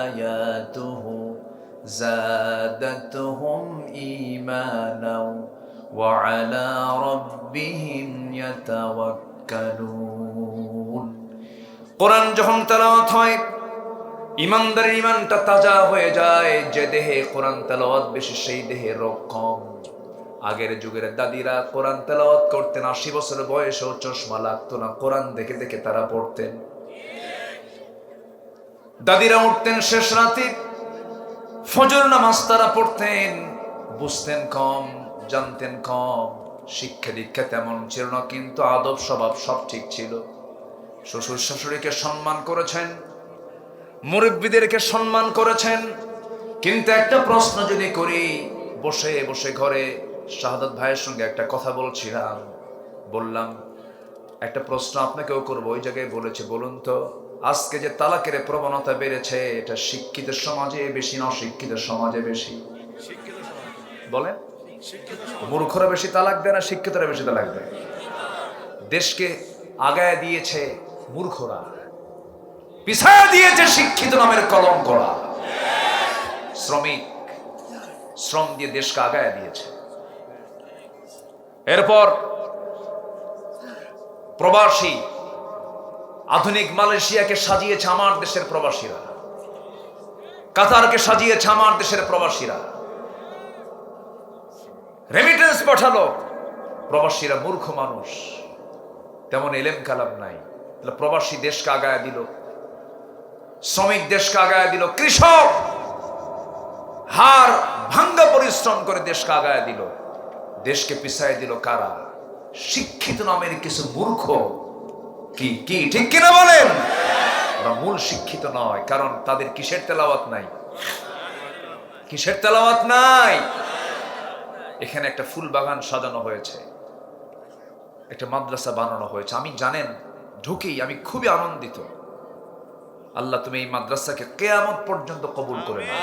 আয়াতুহু যাদাতুহুম ঈমানাও ওয়া আলা রাব্বিহিম ইয়াতাওয়াক্কালুন। কোরআন যখন তেলাওয়াত হয়, ঈমানদারের ঈমানটা তাজা হয়ে যায়। যে দেহে কোরআন তেলাওয়াত বেশি, সেই দেহে রোগ কম। আগের যুগের দাদিরা কোরআন তেলাওয়াত করতেন, 80 বছর বয়সেও চশমা লাগতো না, কোরআন দেখে দেখে তারা পড়তেন। দাদিরা উঠতেন শেষ রাতে, ফজর নামাজ তারা পড়তেন। বুঝতেন কম, জানতেন কম, শিক্ষা দীক্ষা তেমন ছিল না, কিন্তু আদব স্বভাব সব ঠিক ছিল। শ্বশুর শাশুড়িকে সম্মান করেছেন, মুরব্বীদেরকে সম্মান করেছেন। কিন্তু একটা প্রশ্ন যদি করি, বসে বসে ঘরে শাহাদাত ভাইয়ের সঙ্গে একটা কথা বলছিলাম, বললাম একটা প্রশ্ন আপনাকেও করবো। ওই জায়গায় বলেছে, বলুন তো আজকে যে তালাকের প্রবণতা বেড়েছে, এটা শিক্ষিত সমাজে বেশি না অশিক্ষিত সমাজে বেশি? বলেন, মূর্খরা বেশি তালাক দেয় না শিক্ষিতরা বেশি তালাক দেয়? দেশকে আগায় দিয়েছে মূর্খরা, পিছায় দিয়েছে শিক্ষিত নামের কলঙ্করা। শ্রমিক শ্রম দিয়ে দেশকে আগায় দিয়েছে। এরপর প্রবাসী, আধুনিক মালয়েশিয়াকে সাজিয়েছে আমার দেশের প্রবাসীরা, কাতারকে সাজিয়েছে আমার দেশের প্রবাসীরা, রেমিটেন্স পাঠালো প্রবাসীরা। মূর্খ মানুষ, তেমন এলেম কালাম নাই। প্রবাসী দেশকে আগায় দিল, শ্রমিক দেশকে আগায় দিল, কৃষক হাড় ভাঙ্গা পরিশ্রম করে দেশকে আগায় দিল। দেশকে পিছায় দিল কারা? শিক্ষিত নামের কিছু মূর্খ। কি কি ঠিক কিনা বলেন? ওরা মূল শিক্ষিত নয়, কারণ তাদের কিসের তেলাওয়াত নাই? কিসের তেলাওয়াত নাই? এখানে একটা ফুল বাগান সাজানো হয়েছে, একটা মাদ্রাসা বানানো হয়েছে। আমি জানেন ঢুকেই আমি খুবই আনন্দিত। আল্লাহ তুমি এই মাদ্রাসাকে কিয়ামত পর্যন্ত কবুল করে নাও।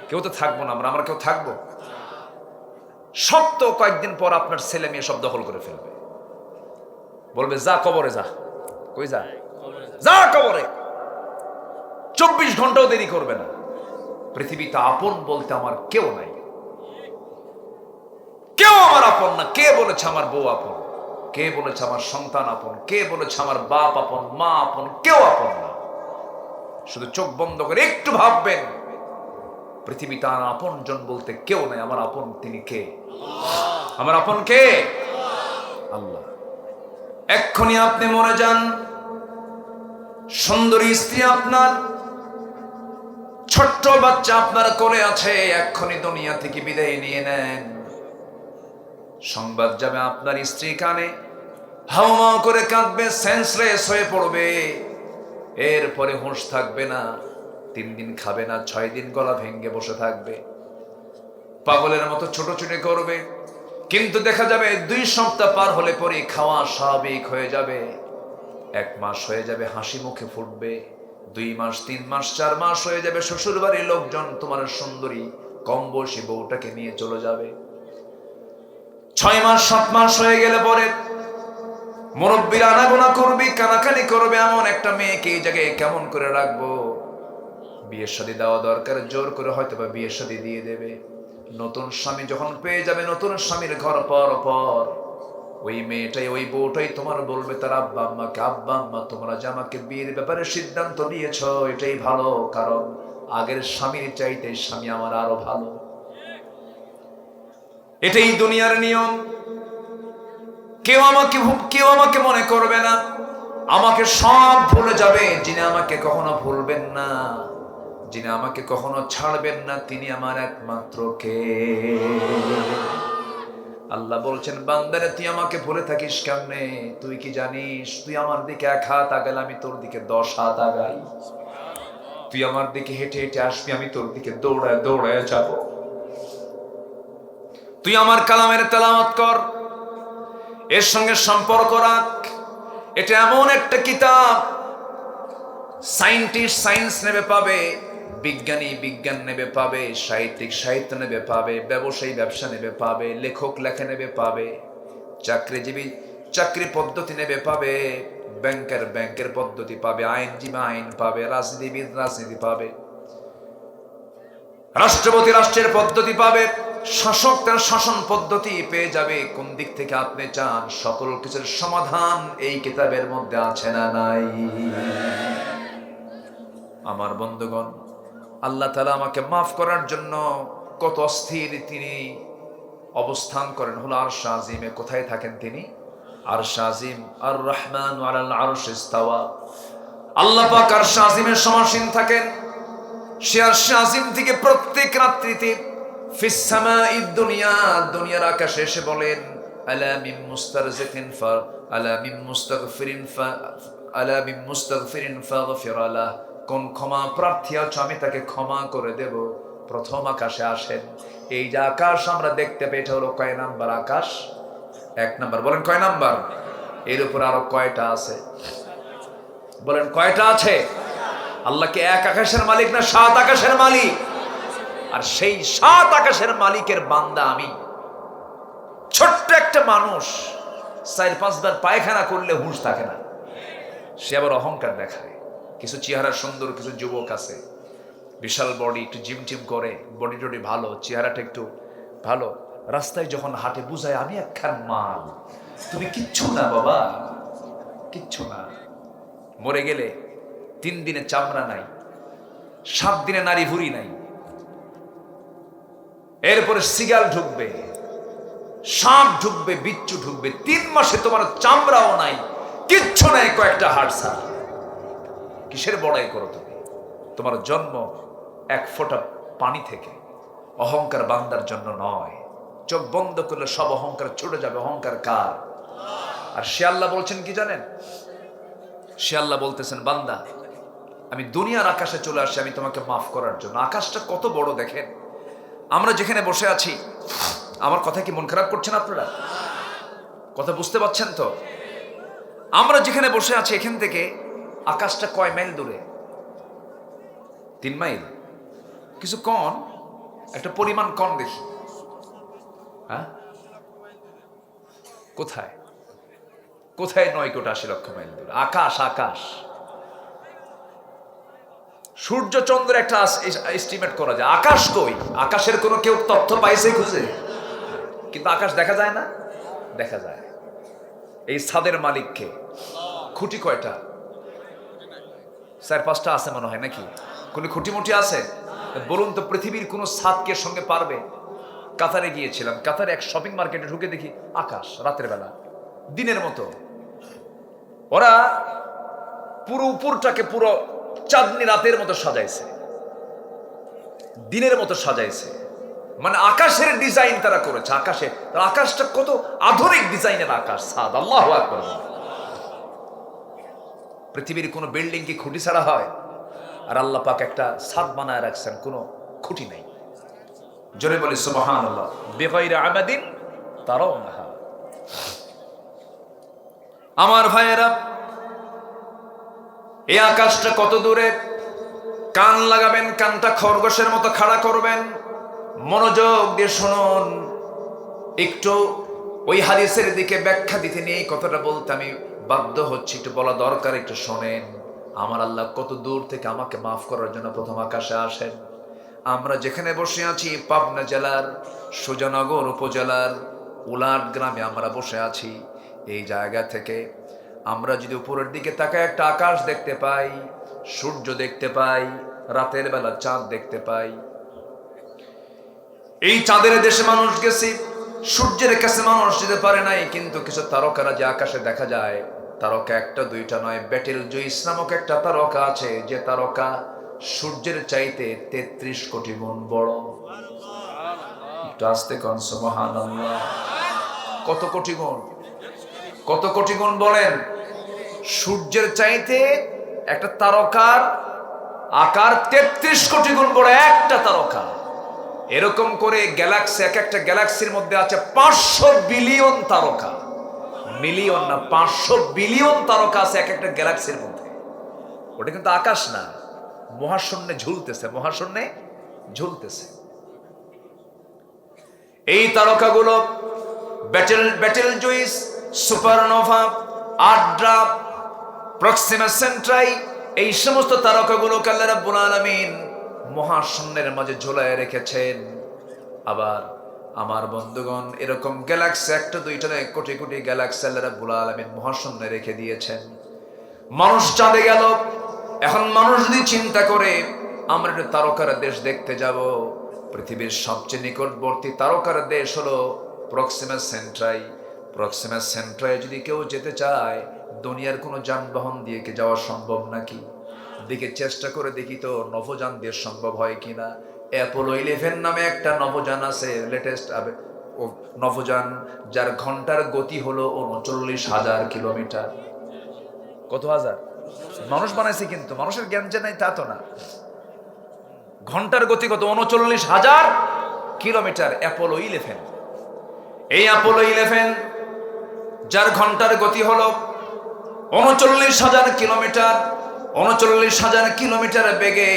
কেউ তো থাকবো না, আমরা কেউ থাকবো? সত্য কয়েকদিন পর আপনার ছেলে মেয়ে সব দখল করে ফেলবে, বলবে যা কবরে যা। কই যা? যা কবরে। 24 ঘন্টাও দেরি করবে না। পৃথিবীতে আপন বলতে আমার কেউ নাই, কেউ আমার আপন না। কে বলেছে আমার বউ আপন? কে বলেছে আমার সন্তান আপন? কে বলেছে আমার বাপ আপন, মা আপন? কেউ আপন না। শুধু চোখ বন্ধ করে একটু ভাববেন, পৃথিবীতে আমার আপন জন বলতে কেউ নাই। আমার আপন তিনি কে? আমার আপন কে? আল্লাহ। এক্ষুনি আপনি মরে যান, সুন্দরী স্ত্রী আপনার, ছোট্ট বাচ্চা আপনার কোলে আছে, এক্ষুনি দুনিয়া থেকে বিদায় নিয়ে নেন। সংবাদ যাবে আপনার স্ত্রী কানে, হাওয়া করে কাঁদবে, সেন্সলেস হয়ে পড়বে। এরপরে হুঁশ থাকবে না, 3 দিন খাবে না, 6 দিন গলা ভেঙে বসে থাকবে, পাগলের মতো ছোটাছুটি করবে। কিন্তু দেখা যাবে 2 সপ্তাহ পার হলে পরে খাওয়া স্বাভাবিক হয়ে যাবে। 1 মাস হয়ে যাবে, হাসি মুখে ফুটবে। 2 মাস, 3 মাস, 4 মাস হয়ে যাবে, শ্বশুর বাড়ির লোকজন তোমার সুন্দরী কম বয়সী বউটাকে নিয়ে চলে যাবে। 6 মাস, 7 মাস হয়ে গেলে পরে মুরব্বীরা আনাগোনা করবে, কানাকানি করবে, এমন একটা মেয়েকে এই জায়গায় কেমন করে রাখবো? বিয়ের শাদী দেওয়া দরকার, জোর করে হয়তো বা বিয়ের শাদী দিয়ে দেবে। নতুন স্বামী যখন পেয়ে যাবে, নতুন স্বামীর ঘর পর পর ওই মেয়েটাই, ওই বউটাই তোমার বলবে তার আব্বা আম্মাকে, আব্বা আম্মা তোমরা যে আমাকে বিয়ের ব্যাপারে সিদ্ধান্ত নিয়েছো এটাই ভালো, কারণ আগের স্বামীর চাইতে স্বামী আমার আরো ভালো। এটাই দুনিয়ার নিয়ম। কেউ আমাকে মনে করবে না, আমাকে সব ভুলে যাবে। যিনি আমাকে কখনো ভুলবেন না, যিনি আমাকে কখনো ছাড়বেন না, তিনি আমার একমাত্র কে? আল্লাহ বলছেন, বান্দারে তুই আমাকে ভুলে থাকিস কেমনে? তুই কি জানিস তুই আমার দিকে 1 হাত আগালে আমি তোর দিকে 10 হাত আগাই। তুই আমার দিকে হেঁটে হেঁটে আসবি, আমি তোর দিকে দৌড়ায় দৌড়ায় যাব। তুই আমার কালামের তেলাওয়াত কর, এর সঙ্গে সম্পর্ক রাখ। এটা এমন একটা কিতাব, সায়েন্টিস্ট সায়েন্স নেবে পাবে, বিজ্ঞানী বিজ্ঞান নেবে পাবে, সাহিত্যিক সাহিত্য নেবে পাবে, ব্যবসায়ী ব্যবসা নেবে পাবে, লেখক লেখা নেবে পাবে, চাকরিজীবী চাকরি পদ্ধতি নেবে পাবে, ব্যাংকের ব্যাংকের পদ্ধতি পাবে, আইনজীবী আইন পাবে, রাজনীতিবিদ রাজনীতি পাবে, রাষ্ট্রপতি রাষ্ট্রের পদ্ধতি পাবে, শাসক তার শাসন পদ্ধতি পেয়ে যাবে। কোন দিক থেকে আপনি চান, সকল কিছুর সমাধান এই কিতাবের মধ্যে আছে না নাই? আমার বন্ধুগণ, আল্লাহ তাআলা আমাকে মাফ করার জন্য কত অস্থির তিনি অবস্থান করেন হলো আরশ আজিমে। কোথায় থাকেন তিনি? আরশ আজিম। আর রহমান আলাল আরশ ইস্তাওয়া। আল্লাহ পাক আরশ আজিমের সমাসীন থাকেন। সে আরশ আজিম থেকে প্রত্যেক রাত্রিতে ফিস সামাঈদ দুনিয়া, দুনিয়ার আকাশে এসে বলেন, আলা মিন মুস্তারজিকিন ফা আলা মিন মুস্তাগফিরিন ফা আলা মিন মুস্তাগফিরিন ফাগফির লাহ। কোন ক্ষমা প্রার্থী আছে আমি তাকে ক্ষমা করে দেব। প্রথম আকাশে আসেন। এই যে আকাশ আমরা দেখতে পাই, এটা হলো কয় নাম্বার আকাশ? 1 নাম্বার। বলেন কয় নাম্বার? এর উপর আরো কয়টা আছে? বলেন কয়টা আছে? আল্লাহ কি 1 আকাশের মালিক না 7 আকাশের মালিক? আর সেই 7 আকাশের মালিকের বান্দা আমি, ছোট্ট একটা মানুষ, 4-5 বার পায়খানা করলে হুঁশ থাকে না, সে আবার অহংকার দেখায়। কিছু চেহারা সুন্দর কিছু যুবক আছে, বিশাল বডি, একটু জিম টিম করে, বডি টডি ভালো, চেহারাটা একটু ভালো, রাস্তায় যখন হাঁটে বুঝায় আমি একখান মাল। তুমি কিচ্ছু না বাবা, কিচ্ছু না। মরে গেলে 3 দিনে চামড়া নাই, 7 দিনে নারী ভুঁড়ি নাই, এরপরে সিগাল ঢুকবে, সাপ ঢুকবে, বিচ্ছু ঢুকবে, 3 মাসে তোমার চামড়াও নাই, কিচ্ছু নাই, কয়েকটা হাড় ছাড়া। কিসের বড়াই করো তুমি? তোমার জন্ম 1 ফোঁটা পানি থেকে। অহংকার বান্দার জন্য নয়। চোখ বন্ধ করলে সব অহংকার ছুটে যাবে। অহংকার কার? আর সে আল্লাহ বলছেন কি জানেন? সে আল্লাহ বলতেছেন, বান্দা আমি দুনিয়ার আকাশে চলে আসি আমি তোমাকে মাফ করার জন্য। আকাশটা কত বড় দেখেন। আমরা যেখানে বসে আছি, আমার কথা কি মন খারাপ করছেন আপনারা? কথা বুঝতে পারছেন তো? আমরা যেখানে বসে আছি এখান থেকে আকাশটা কয় মাইল দূরে? 3 মাইল? কিছু কন, একটা পরিমাণ কন দেখি। হ্যাঁ, কোথায় কোথায় 9 কোটি 80 লক্ষ মাইল দূরে? আকাশ আকাশ। সূর্য চন্দ্র একটা এস্টিমেট করা যায়। আকাশ কই? আকাশের কোনো কেউ তথ্য পাইছে খুঁজে? কিন্তু আকাশ দেখা যায় না? দেখা যায়। এই ছাদের মালিককে। খুঁটি কয়টা? 4-5টা আছে মনে হয়, নাকি? কোনো খুঁটিমুটি আছে? বলুন তো, পৃথিবীর কোন ছাদকে সঙ্গে পারবে? কাতারে গিয়েছিলাম, কাতারে এক শপিং মার্কেটে ঢুকে দেখি আকাশ রাতের বেলা দিনের মতো। ওরা পুরো উপরটাকে পুরো চাঁদনি রাতের মতো সাজাইছে, দিনের মতো সাজাইছে। মানে আকাশের ডিজাইন তারা করেছে। আকাশটা কত আধুনিক ডিজাইনের আকাশ, ছাদ। আল্লাহু আকবার। পৃথিবীর কোন বিল্ডিং কি খুঁটি ছাড়া হয়? আর আল্লাহ পাক একটা ছাদ বানায় রাখছেন, কোনো খুঁটি নাই। জোরে বলি সুবহানাল্লাহ। বিগাইরি আমাদিন তারাউনাহা। আমার ভাইয়েরা, এই আকাশটা কত দূরে? কান লাগাবেন, কানটা খরগোশের মতো খাড়া করবেন, মনোযোগ দিয়ে শুনুন। একটু ওই হাদিসের দিকে ব্যাখ্যা দিতে নিয়ে কথাটা বলতে আমি বাধ্য হচ্ছি, একটু বলা দরকার, একটু শোনেন। আমার আল্লাহ কত দূর থেকে আমাকে মাফ করার জন্য প্রথম আকাশে আসেন। আমরা যেখানে বসে আছি পাবনা জেলার সুজানগর উপজেলার উলাট গ্রামে আমরা বসে আছি। এই জায়গা থেকে আমরা যদি উপরের দিকে তাকায় একটা আকাশ দেখতে পাই, সূর্য দেখতে পাই, রাতের বেলা চাঁদ দেখতে পাই। এই চাঁদের দেশে মানুষ গেছে, সূর্যের কাছে মানুষ যেতে পারে নাই, কিন্তু কিছু তারকারা যে আকাশে দেখা যায়, তারকা একটা দুইটা নয়, বেটেল জুইস নামক একটা তারকা আছে, যে তারকা সূর্যের চাইতে 33 কোটি গুণ বড়। একটু আস্তে কোন সুবহানাল্লাহ। কত কোটি গুণ? কত কোটি গুণ বলেন? সূর্যের চাইতে একটা তারকার আকার 33 কোটি গুণ বড় একটা তারকা। এরকম করে গ্যালাক্সি, এক একটা গ্যালাক্সির মধ্যে আছে 500 বিলিয়ন তারকা। মিলিয়ন না, 500 বিলিয়ন তারকা আছে এক একটা গ্যালাক্সির মধ্যে। ওটা কিন্তু আকাশ না, মহাশূন্যে ঝুলতেছে, মহাশূন্যে ঝুলতেছে। এই তারকাগুলো Betelgeuse, supernova, Adhara, Proxima Centauri, এই সমস্ত তারকাগুলোকে আল্লাহ রাব্বুল আলামিন মহাশূন্যের মাঝে ঝোলায় রেখেছেন। আবার আমার বন্ধুগণ, এরকম গ্যালাক্সি একটা দুইটা নয়, কোটি কোটি গ্যালাক্সি আল্লাহ রাব্বুল আলামিন মহাশূন্যে রেখে দিয়েছেন। মানুষ চাঁদে গেল, এখন মানুষ যদি চিন্তা করে আমরা একটা তারকার দেশ দেখতে যাব, পৃথিবীর সবচেয়ে নিকটবর্তী তারকার দেশ হলো প্রক্সিমা সেন্ট্রাই। প্রক্সিমা সেন্ট্রাই যদি কেউ যেতে চায়, দুনিয়ার কোনো যানবাহন দিয়ে কি যাওয়া সম্ভব নাকি? দিকে চেষ্টা করে দেখি তো নভোযান দিয়ে সম্ভব হয় কিনা। অ্যাপোলো 11 নামে একটা নভোযান আছে, লেটেস্ট নভোযান, যার ঘন্টার গতি হলো 39,000 কিলোমিটার। কত হাজার? মানুষ বানাইছে, কিন্তু মানুষের জ্ঞান যে নাই তা তো না। ঘন্টার গতি কত? 39,000 কিলোমিটার। অ্যাপোলো 11, এই অ্যাপোলো 11 যার ঘন্টার গতি হলো 39,000 কিলোমিটার, 39,000 কিলোমিটার বেগে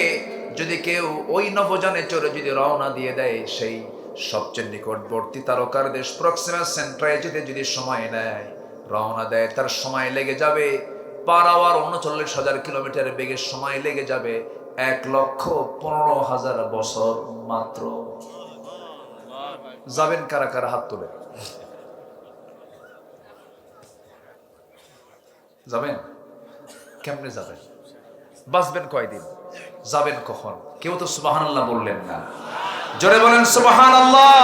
যদি কেউ ওই নভোযানে চড়ে যদি রওনা দিয়ে দেয়, সেই সবচেয়ে নিকটবর্তী তারকার দেশ প্রক্সিমা সেন্ট্রাই যেতে যদি সময় নেয়, রওনা দেয়, তার সময় লেগে যাবে পার আওয়ার 39,000 কিলোমিটার বেগে সময় লেগে যাবে 1,15,000 বছর মাত্র। যাবেন কারা কারা? হাত তোলে। যাবেন? কেমনে যাবেন? বাঁচবেন কয়দিন? যাবেন কখন? কেউ তো সুবহানাল্লাহ বললেন না। জোরে বলেন সুবহানাল্লাহ।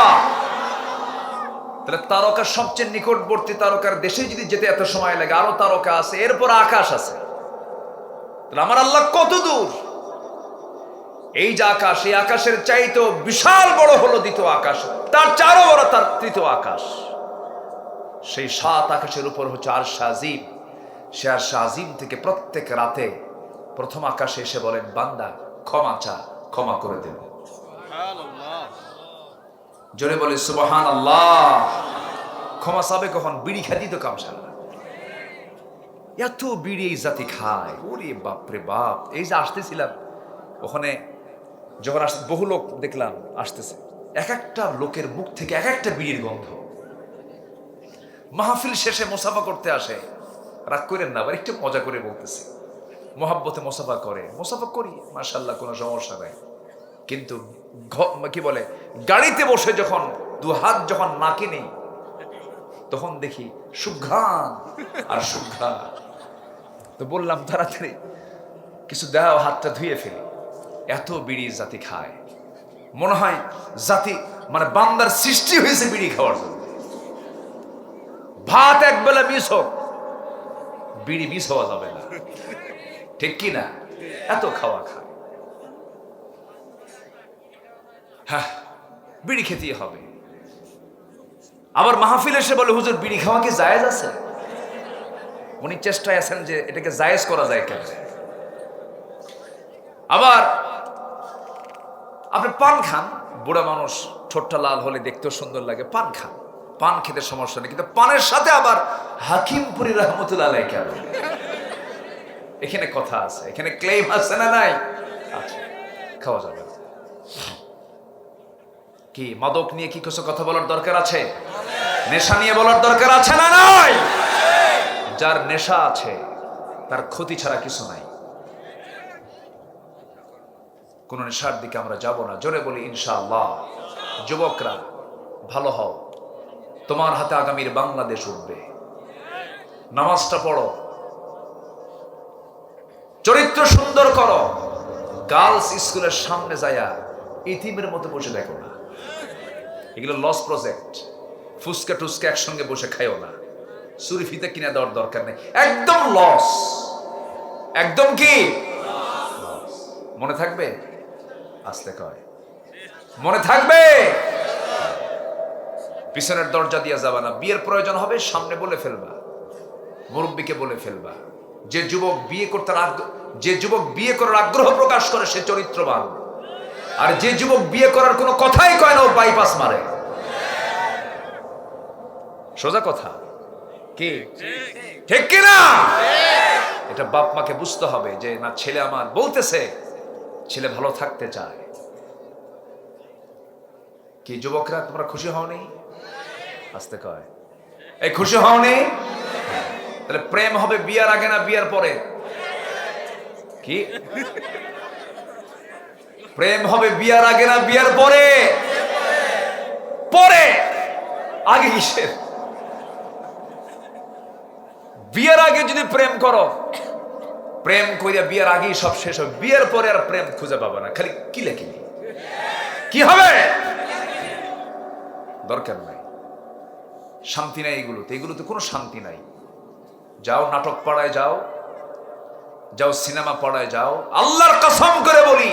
তাহলে তারকা সবচেয়ে নিকটবর্তী তারকার দেশে যদি যেতে এত সময় লাগে, আরো তারকা আছে, এরপর আকাশ আছে, তাহলে আমার আল্লাহ কত দূর? এই যে আকাশ, এই আকাশের চাইতে বিশাল বড় হলো দ্বিতীয় আকাশ, তার চারও বড় তার তৃতীয় আকাশ। সেই 7 আকাশের উপর হচ্ছে আরশ আজিম। সে আরশ আজিম থেকে প্রত্যেক রাতে প্রথম আকাশে এসে বলেন, বান্দা ক্ষমা চা, ক্ষমা করে দেব। জোরে বলে সুবহানাল্লাহ। ক্ষমা চাবে কখন? বিড়ি খাতি তো কামসালা। এত বিড়ি এই জাতি খায়, ওরে বাপরে বাপ। এই যে আসতেছিলাম ওখানে, যখন বহু লোক দেখলাম আসতেছে, এক একটা লোকের মুখ থেকে এক একটা বিড়ির গন্ধ। মাহফিল শেষে মুসাফা করতে আসে, রাগ করেন না, আবার একটু মজা করে বলতেছি, মোহাব্বতে মুসাফা করে, মুসাফা করি, মাশাআল্লাহ, কোনো সমস্যা নাই। কিন্তু কি বলে, গাড়িতে বসে যখন 2 হাত যখন নাকে নেই, তখন দেখি সুঘ্রাণ আর সুঘ্রাণ। তো বললাম তাড়াতাড়ি কিছু দাও, হাতটা ধুয়ে ফেলি। এত বিড়ি জাতি খায়, মনে হয় জাতি মানে বান্দার সৃষ্টি হয়েছে বিড়ি খাওয়ার জন্য। ভাত একবেলা মিস হোক, বিড়ি মিস হওয়া যাবে না, ঠিক কি না? এত খাওয়া খায়। হ্যাঁ, বিড়ি খেতেই হবে। আবার মাহফিল এসে বলে, হুজুর বিড়ি খাওয়া কি জায়েজ আছে? উনি চেষ্টায় আছেন যে এটাকে জায়েজ করা যায় কেন। আবার আপনি পান খান, বুড়া মানুষ, ঠোঁটটা লাল হলে দেখতেও সুন্দর লাগে, পান খান, পান খেতে সমস্যা নেই, কিন্তু পানের সাথে আবার হাকিমপুরি রহমতুল্লাহ আলাইহি কেন? এখানে কথা আছে, এখানে ক্লেম আছে না নাই? আচ্ছা, খাওয়া যাবে না। কি মাদক নিয়ে কি কিছু কথা বলার দরকার আছে? নেশা নিয়ে বলার দরকার আছে না নাই? যার নেশা আছে তার ক্ষতি ছাড়া কিছু নাই। কোন নেশার দিকে আমরা যাব না। জোরে বলি ইনশাআল্লাহ। যুবকরা ভালো হও, তোমার হাতে আগামীর বাংলাদেশ উঠবে। নামাজটা পড়ো, চরিত্র সুন্দর করো, গার্লস স্কুলের সামনে যায়া ইতিমের মতো বসে দেখো না, এগুলো লস প্রজেক্ট। ফুচকা টুচকা একসঙ্গে বসে খাইও না, চুরি ফিতে কিনা দেওয়ার দরকার নেই, একদম লস, একদম কি মনে থাকবে? আস্তে কয় মনে থাকবে। পিছনের দরজা দিয়ে যাবা না, বিয়ের প্রয়োজন হবে সামনে বলে ফেলবা, মুরব্বীকে বলে ফেলবা। যে যুবক বিয়ে করার আগ্রহ প্রকাশ করে সে চরিত্রবান, আর যে যুবক বিয়ে করার কোনো কথাই কয় না ও বাইপাস মারে। সোজা কথা কি ঠিক কিনা? এটা বাপ মাকে বুঝতে হবে যে না, ছেলে আমার বলতেছে, ছেলে ভালো থাকতে চায়। কি যুবকরা তোমরা খুশি হওনি? আস্তে কয় এই খুশি হওনি? তাহলে প্রেম হবে বিয়ার আগে না বিয়ার পরে? কি প্রেম হবে বিয়ার আগে না বিয়ার পরে? পরে। আগে কিসের? বিয়ের আগে যদি প্রেম করো, প্রেম কইরা বিয়ের আগেই সব শেষ হবে, বিয়ের পরে আর প্রেম খুঁজে পাবে না, খালি কিলেকিলি। কি হবে? দরকার নাই, শান্তি নাই এগুলোতে, এগুলোতে কোনো শান্তি নাই। যাও নাটক পাড়ায় যাও, যাও সিনেমা পাড়ায় যাও, আল্লাহর কসম করে বলি,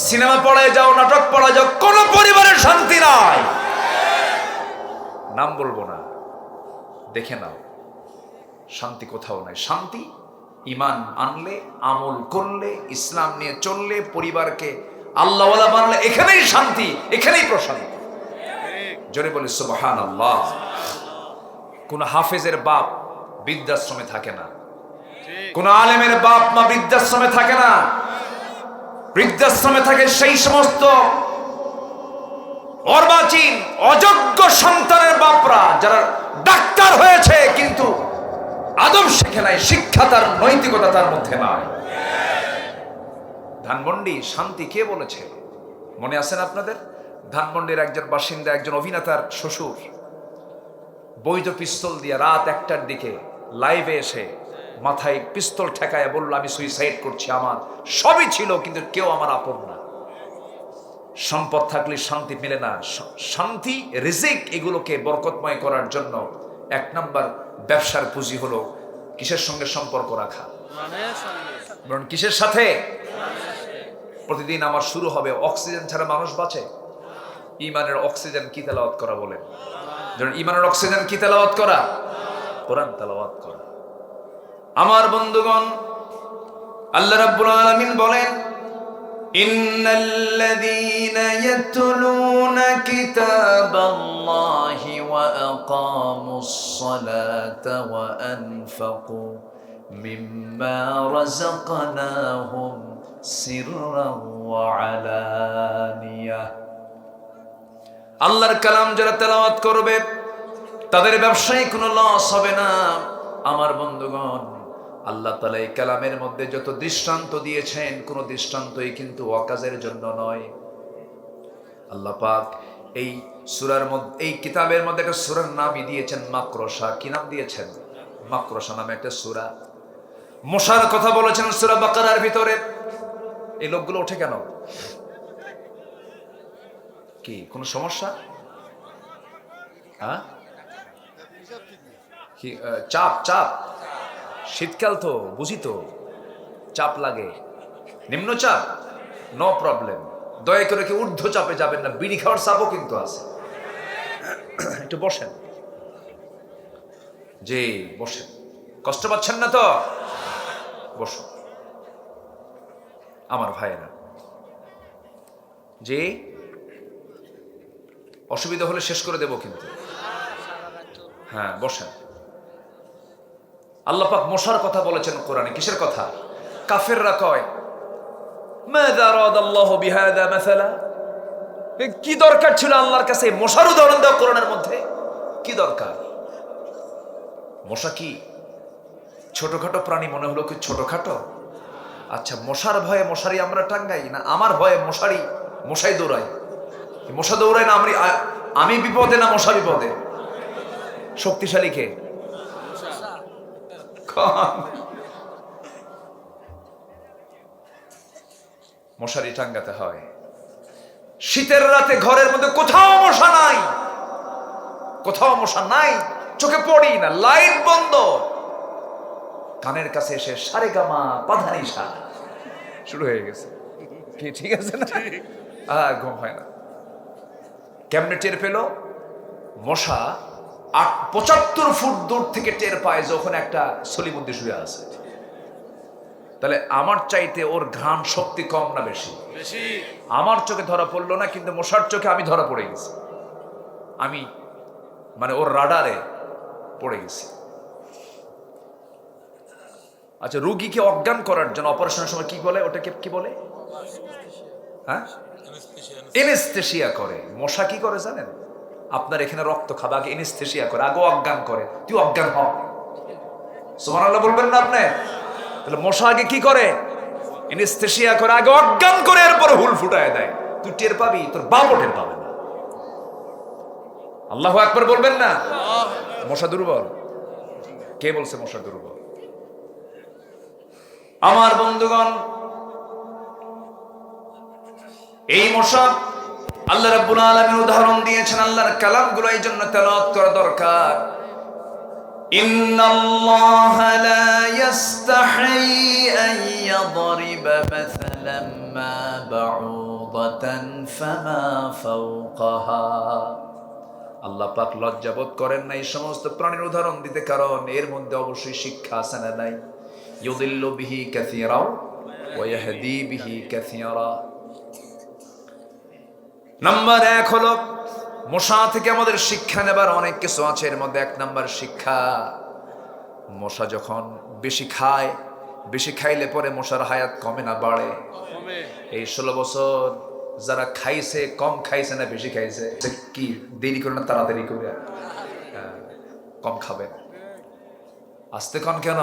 সিনেমা পাড়ায় যাও, নাটক পাড়ায় যাও, কোন পরিবারের শান্তি নাই। নাম বলবো না, দেখে নাও, শান্তি কোথাও নাই। শান্তি ঈমান আনলে, আমল করলে, ইসলাম নিয়ে চললে, পরিবারকে আল্লাহওয়ালা বানালে, এখানেই শান্তি, এখানেই প্রশান্তি। জোরে বলি সুবহানাল্লাহ। কোন হাফেজের বাপ বৃদ্ধাশ্রমে থাকে না, কোন আলেমের বাপ মা বৃদ্ধাশ্রমে থাকে না। বৃদ্ধাশ্রমে থাকে সেই সমস্ত অর্বাচীন অযোগ্য সন্তানের বাপরা, যারা ডাক্তার হয়েছে কিন্তু আদব শেখে নাই, শিক্ষা তার, নৈতিকতা তার মধ্যে নাই। ধানমন্ডি শান্তি কে বলেছে? মনে আছেন আপনাদের? ধানমন্ডির একজন বাসিন্দা, একজন অভিনেতার শ্বশুর বৈধ পিস্তল দিয়ে রাত 1টার দিকে লাইভে এসে মাথায় পিস্তল ঠেকায় বলল, আমি সুইসাইড করছি, আমার সবই ছিল কিন্তু কেউ আমার আপন না। সম্পদ থাকলে শান্তি মেলে না। শান্তি, রিজিক, এগুলোকে বরকতময় করার জন্য 1 নাম্বার ব্যবসার পুঁজি হলো কিসের সঙ্গে সম্পর্ক রাখা? বলুন কিসের সাথে? প্রতিদিন আমার শুরু হবে, অক্সিজেন ছাড়া মানুষ বাঁচে? ঈমানের অক্সিজেন কি তেলাওয়াত করা বলেন? যেমন ঈমানের অক্সিজেন কি তেলাওয়াত করা? কোরআন তেলাওয়াত করা। আমার বন্ধুগণ, আল্লাহ রাব্বুল আলামিন বলেন, ইন্নাল্লাযীনা ইয়াতলুনা কিতাবাল্লাহি ওয়া আকামুস সালাতা ওয়া আনফাকু মিম্মা রাযাকনাহুম সিররান ওয়া আলানিয়া। আল্লাহর কালাম যারা তেলাওয়াত করবে তাদের ব্যবসায় কোনো লস হবে না। আমার বন্ধুগণ, আল্লাহ তাআলা এই কালামের মধ্যে যত দৃষ্টান্ত দিয়েছেন, কোন দৃষ্টান্তই কিন্তু অকাজের জন্য নয়। আল্লাহ পাক এই সূরার মধ্যে, এই কিতাবের মধ্যে একটা সূরার নামই দিয়েছেন মাকরসা। কি নাম দিয়েছেন? মাকরসা নামে একটা সূরা। মশার কথা বলেছেন সূরা বাকারার ভিতরে। এই লোকগুলো ওঠে কেন? কি কোনো সমস্যা? হ্যাঁ, কি চাপ? চাপ শীতকাল তো বুঝি, তো চাপ লাগে, নিম্নচাপ, নো প্রবলেম। দয়া করে কি ঊর্ধ্ব চাপে যাবেন না, বিড়ি খাওয়ার চাপও কিন্তু আছে। একটু বসেন, জি বসেন, কষ্ট পাচ্ছেন না তো? বসুন আমার ভাইয়েরা। জি, অসুবিধা হলে শেষ করে দেব কিন্তু। হ্যাঁ বসেন। আল্লাহ পাক মশার কথা বলেছেন কোরআনে। কিসের কথা? কাফেররা কয়, মাযা আরাদাল্লাহু বিহাযা মাসালা। কি দরকার ছিল আল্লাহর কাছে মশার উদাহরণ দেওয়া কোরআনের মধ্যে? কি দরকার? মশা কি ছোটখাটো প্রাণী মনে হলো? কি ছোটখাটো? আচ্ছা, মশার ভয়ে মশারি আমরা টাঙ্গাই না? আমার ভয়ে মশাই দৌড়াই। মশা দৌড়ায় না আমি বিপদে না মশা বিপদে? শক্তিশালী কে? মশারি টাঙ্গাতে হয়। শীতের রাতে ঘরের মধ্যে কোথাও মশা নাই, কোথাও মশা নাই, চোখে পড়ি না, লাইট বন্ধ, কানের কাছে এসে সারেগামা পাধানিসা শুরু হয়ে গেছে। কি ঠিক আছে না? আর ঘুম হয় না। কেমনে টের পেল? মশা 75 ফুট দূর থেকে টের পায় যে ওখানে একটা সলিমুদ্দি শুয়ে আছে। তাহলে আমার চাইতে ওর ঘ্রাণ শক্তি কম না বেশি? আমার চোখে ধরা পড়লো না, কিন্তু মশার চোখে আমি ধরা পড়ে গেছি। আমি মানে ওর রাডারে পড়ে গেছি। আচ্ছা, রোগীকে অজ্ঞান করার জন্য অপারেশনের সময় কি বলে? ওটাকে কি বলে? হ্যাঁ, এনেস্থেশিয়া করে। মশা কি করে জানেন? আপনার এখানে রক্ত খাবে, আগে এনেস্থেশিয়া করে, আগে অজ্ঞান করে। তুই অজ্ঞান হ, সুবহানাল্লাহ বলবেন না আপনি? তাহলে মশা আগে কি করে? এনেস্থেশিয়া করে, আগে অজ্ঞান করে, এরপর হুল ফুটায় দেয়। তুই টের পাবি, তোর বাপও টের পাবে না। আল্লাহু আকবার বলবেন না? মশা দুর্বল? কে বলছে মশা দুর্বল? আমার বন্ধুগণ, এই মশা আল্লাহ রাব্বুল আলামিন উদাহরণ দিয়েছেন। আল্লাহর কালামগুলো এই জন্য তেলাওয়াত করা দরকার। ইন্নাল্লাহা লা ইস্তাহি আন ইয়াদরিবা মাসালান মা বাউদাতান ফামা ফাওকাহা। আল্লাহ পাক লজ্জাবোধ করেন না এই সমস্ত প্রাণীর উদাহরণ দিতে, কারণ এর মধ্যে অবশ্যই শিক্ষা আছে না নাই? ইউদিল্লু বিহি কাসীরা ওয়া ইয়াহদি বিহি কাসীরা। নাম্বার 1 হলো মশা থেকে আমাদের শিক্ষা নেবার অনেক কিছু আছে। এর মধ্যে 1 নাম্বার শিক্ষা, মশা যখন বেশি খায়, বেশি খাইলে পরে মশার হায়াত কমে না বাড়ে? এই 16 বছর যারা খাইছে, কম খাইছে না বেশি খাইছে? কি দেরি করে না তাড়াতাড়ি করে? কম খাবে। আস্তে কন কেন?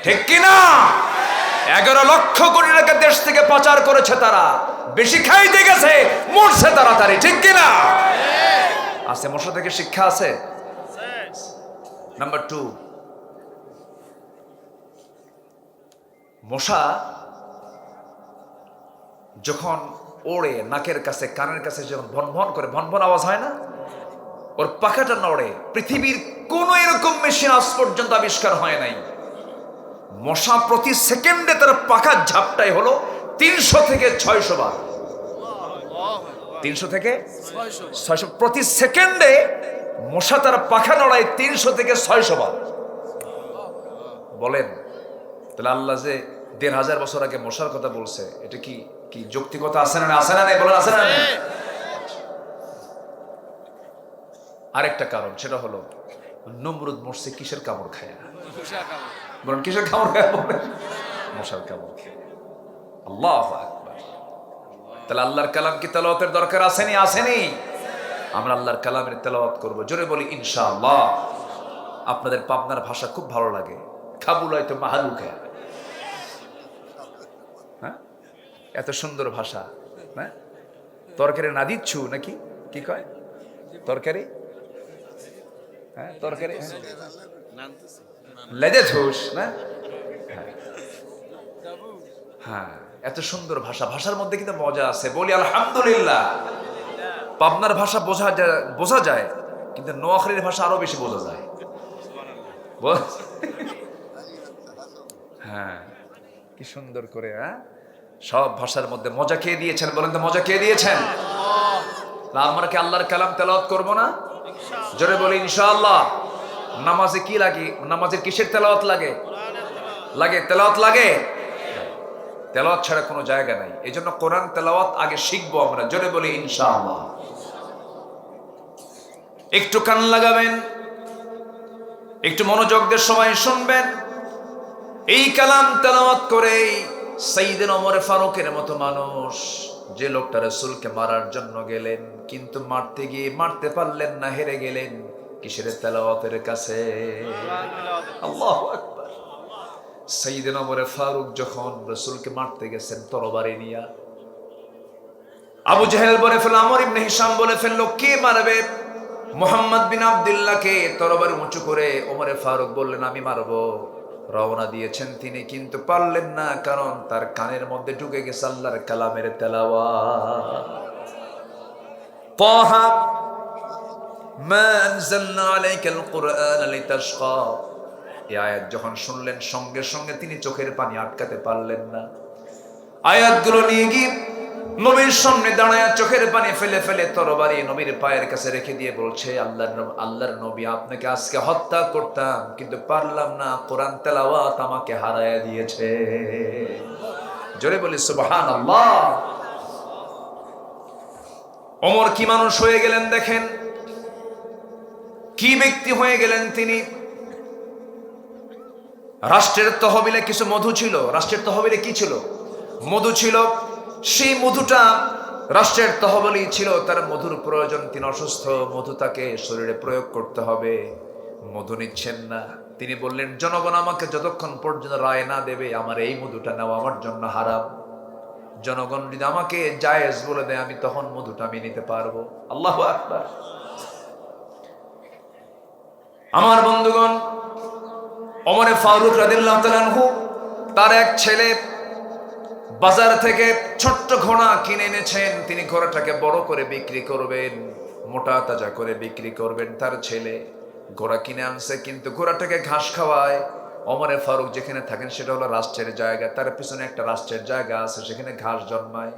ঠিক কিনা? 11 লক্ষ কোটি টাকা দেশ থেকে পাচার করেছে তারা, বেশি খাইতে গেছে, মরছে তাড়াতাড়ি। ঠিক কিনা? আছে, মশা থেকে শিক্ষা আছে। নাম্বার 2, মশা যখন ওড়ে, নাকের কাছে, কানের কাছে যখন ভন ভন করে, ভন ভন আওয়াজ হয় না? ওর পাখাটা নড়ে। পৃথিবীর কোন এরকম মেশিন আজ পর্যন্ত আবিষ্কার হয় নাই। মশা প্রতি সেকেন্ডে তার পাখার ঝাপটাই হলো 300 থেকে 600 বার। 300 থেকে 600 প্রতি সেকেন্ডে মশা তার পাখা নড়ায় 300 থেকে 600 বার। বলেন তাহলে আল্লাহ যে 1500 বছর আগে মশার কথা বলছে, এটা কি কি যৌক্তিকতা আছে না? আছে না? বলেন আছে না? আরেকটা কারণ, সেটা হলো নমরুদ মরছে কিসের কামড় খায়? বলেন কিসের কামড় খায়? মশার কামড় খায়। আল্লাহু আকবার। তাহলে আল্লাহর কালাম কি তেলাওয়াতের দরকার আসেনি? আসেনি? আমরা আল্লাহর কালামের তেলাওয়াত করব। জোরে বলি ইনশাআল্লাহ। আপনাদের পাবনার ভাষা খুব ভালো লাগে, খাবুলাই তো মাহালু খায়। হ্যাঁ, এত সুন্দর ভাষা। হ্যাঁ, তরকারি না দিচ্ছু নাকি? কি কয়? তরকারি? হ্যাঁ, তরকারি লেদে ধুস না? হ্যাঁ, এত সুন্দর ভাষা। ভাষার মধ্যে কিন্তু মজা আছে। বলি আলহামদুলিল্লাহ। পাবনার ভাষা বোঝা যায়, কিন্তু নোয়াখালীর ভাষা আরো বেশি বোঝা যায়। হ্যাঁ, কি সুন্দর করে। হ্যাঁ, সব ভাষার মধ্যে মজা খেয়ে দিয়েছেন। বলেন তো মজা খেয়ে দিয়েছেন? আমরা কি আল্লাহর কালাম তেলাওয়াত করব না? জোরে বলি ইনশাআল্লাহ। নামাজে কি লাগে? নামাজের কিসের তেলাওয়াত লাগে? তেলাওয়াত লাগে। তেলাওয়াত ছাড়া কোনো জায়গা নাই। এই জন্য কোরআন তেলাওয়াত আগে শিখবো আমরা। জোরে বলি ইনশাআল্লাহ। একটু কান লাগাবেন, একটু মনোযোগ দিয়ে সময় শুনবেন। এই কালাম তেলাওয়াত করে সাইয়েদনা ওমর ফারুকের মতো মানুষ, যে লোকটা রাসূলকে মারার জন্য গেলেন, কিন্তু মারতে গিয়ে মারতে পারলেন না, হেরে গেলেন। কিসের? তেলাওয়াতের কাছে। আল্লাহু আকবার। সাইয়েদনা ওমর ফারুক যখন রাসূলকে মারতে গেছেন তরবারি নিয়ে, আবু জাহেল বলে ফেলল, আমর ইবনে হিশাম বলে ফেললো, কে মারবে? মুহাম্মদ বিন আব্দুল্লাহকে। তরবারি উঁচু করে ওমর ফারুক বললেন, আমি মারবো। রওনা দিয়েছেন তিনি, কিন্তু পারলেন না, কারণ তার কানের মধ্যে ঢুকে গেছে আল্লাহর কালামের তেলাওয়াত। তাহা মা আনজালনা আলাইকাল কুরআনা লিতাশকা, এই আয়াত যখন শুনলেন সঙ্গে সঙ্গে তিনি চোখের পানি আটকাতে পারলেন না। আয়াতগুলো নিয়ে গিয়ে নবীর সামনে দাঁড়ায় চোখের পানি ফেলে ফেলে তরবারি নবীর পায়ের কাছে রেখে দিয়ে বলছে, আল্লাহর নবী, আপনাকে আজকে হত্যা করতাম কিন্তু পারলাম না, কোরআন তেলাওয়াত আমাকে হারায় দিয়েছে। জোরে বলি সুবহানাল্লাহ। ওমর কি মানুষ হয়ে গেলেন দেখেন, কি ব্যক্তি হয়ে গেলেন তিনি। রাষ্ট্রের তহবিলে কিছু মধু ছিল। রাষ্ট্রের তহবিলে কি ছিল? মধু ছিল। সেই মধুটা রাষ্ট্রের তহবিলই ছিল, তার মধুর প্রয়োজন, তিনি অসুস্থ, মধু তাকে শরীরে প্রয়োগ করতে হবে, মধু নিচ্ছেন না। তিনি বললেন, জনগণ আমাকে যতক্ষণ পর্যন্ত রায় না দেবে আমার এই মধুটা নেওয়া আমার জন্য হারাম। জনগণ যদি আমাকে জায়েজ বলে দেয় আমি তখন মধুটা আমি নিতে পারবো। আল্লাহু আকবার। আমার বন্ধুগণ, ওমরে ফারুক রাদিয়াল্লাহু তাআলা আনহু, তার এক ছেলে বাজার থেকে ছোট্ট ঘোড়া কিনে এনেছেন। তিনি ঘোড়াটাকে বড় করে বিক্রি করবেন, মোটা তাজা করে বিক্রি করবেন। তার ছেলে ঘোড়া কিনে আনছে, কিন্তু ঘোড়াটাকে ঘাস খাওয়ায়। ওমরে ফারুক যেখানে থাকেন সেটা হলো রাষ্ট্রের জায়গা, তার পিছনে একটা রাষ্ট্রের জায়গা আছে, সেখানে ঘাস জন্মায়।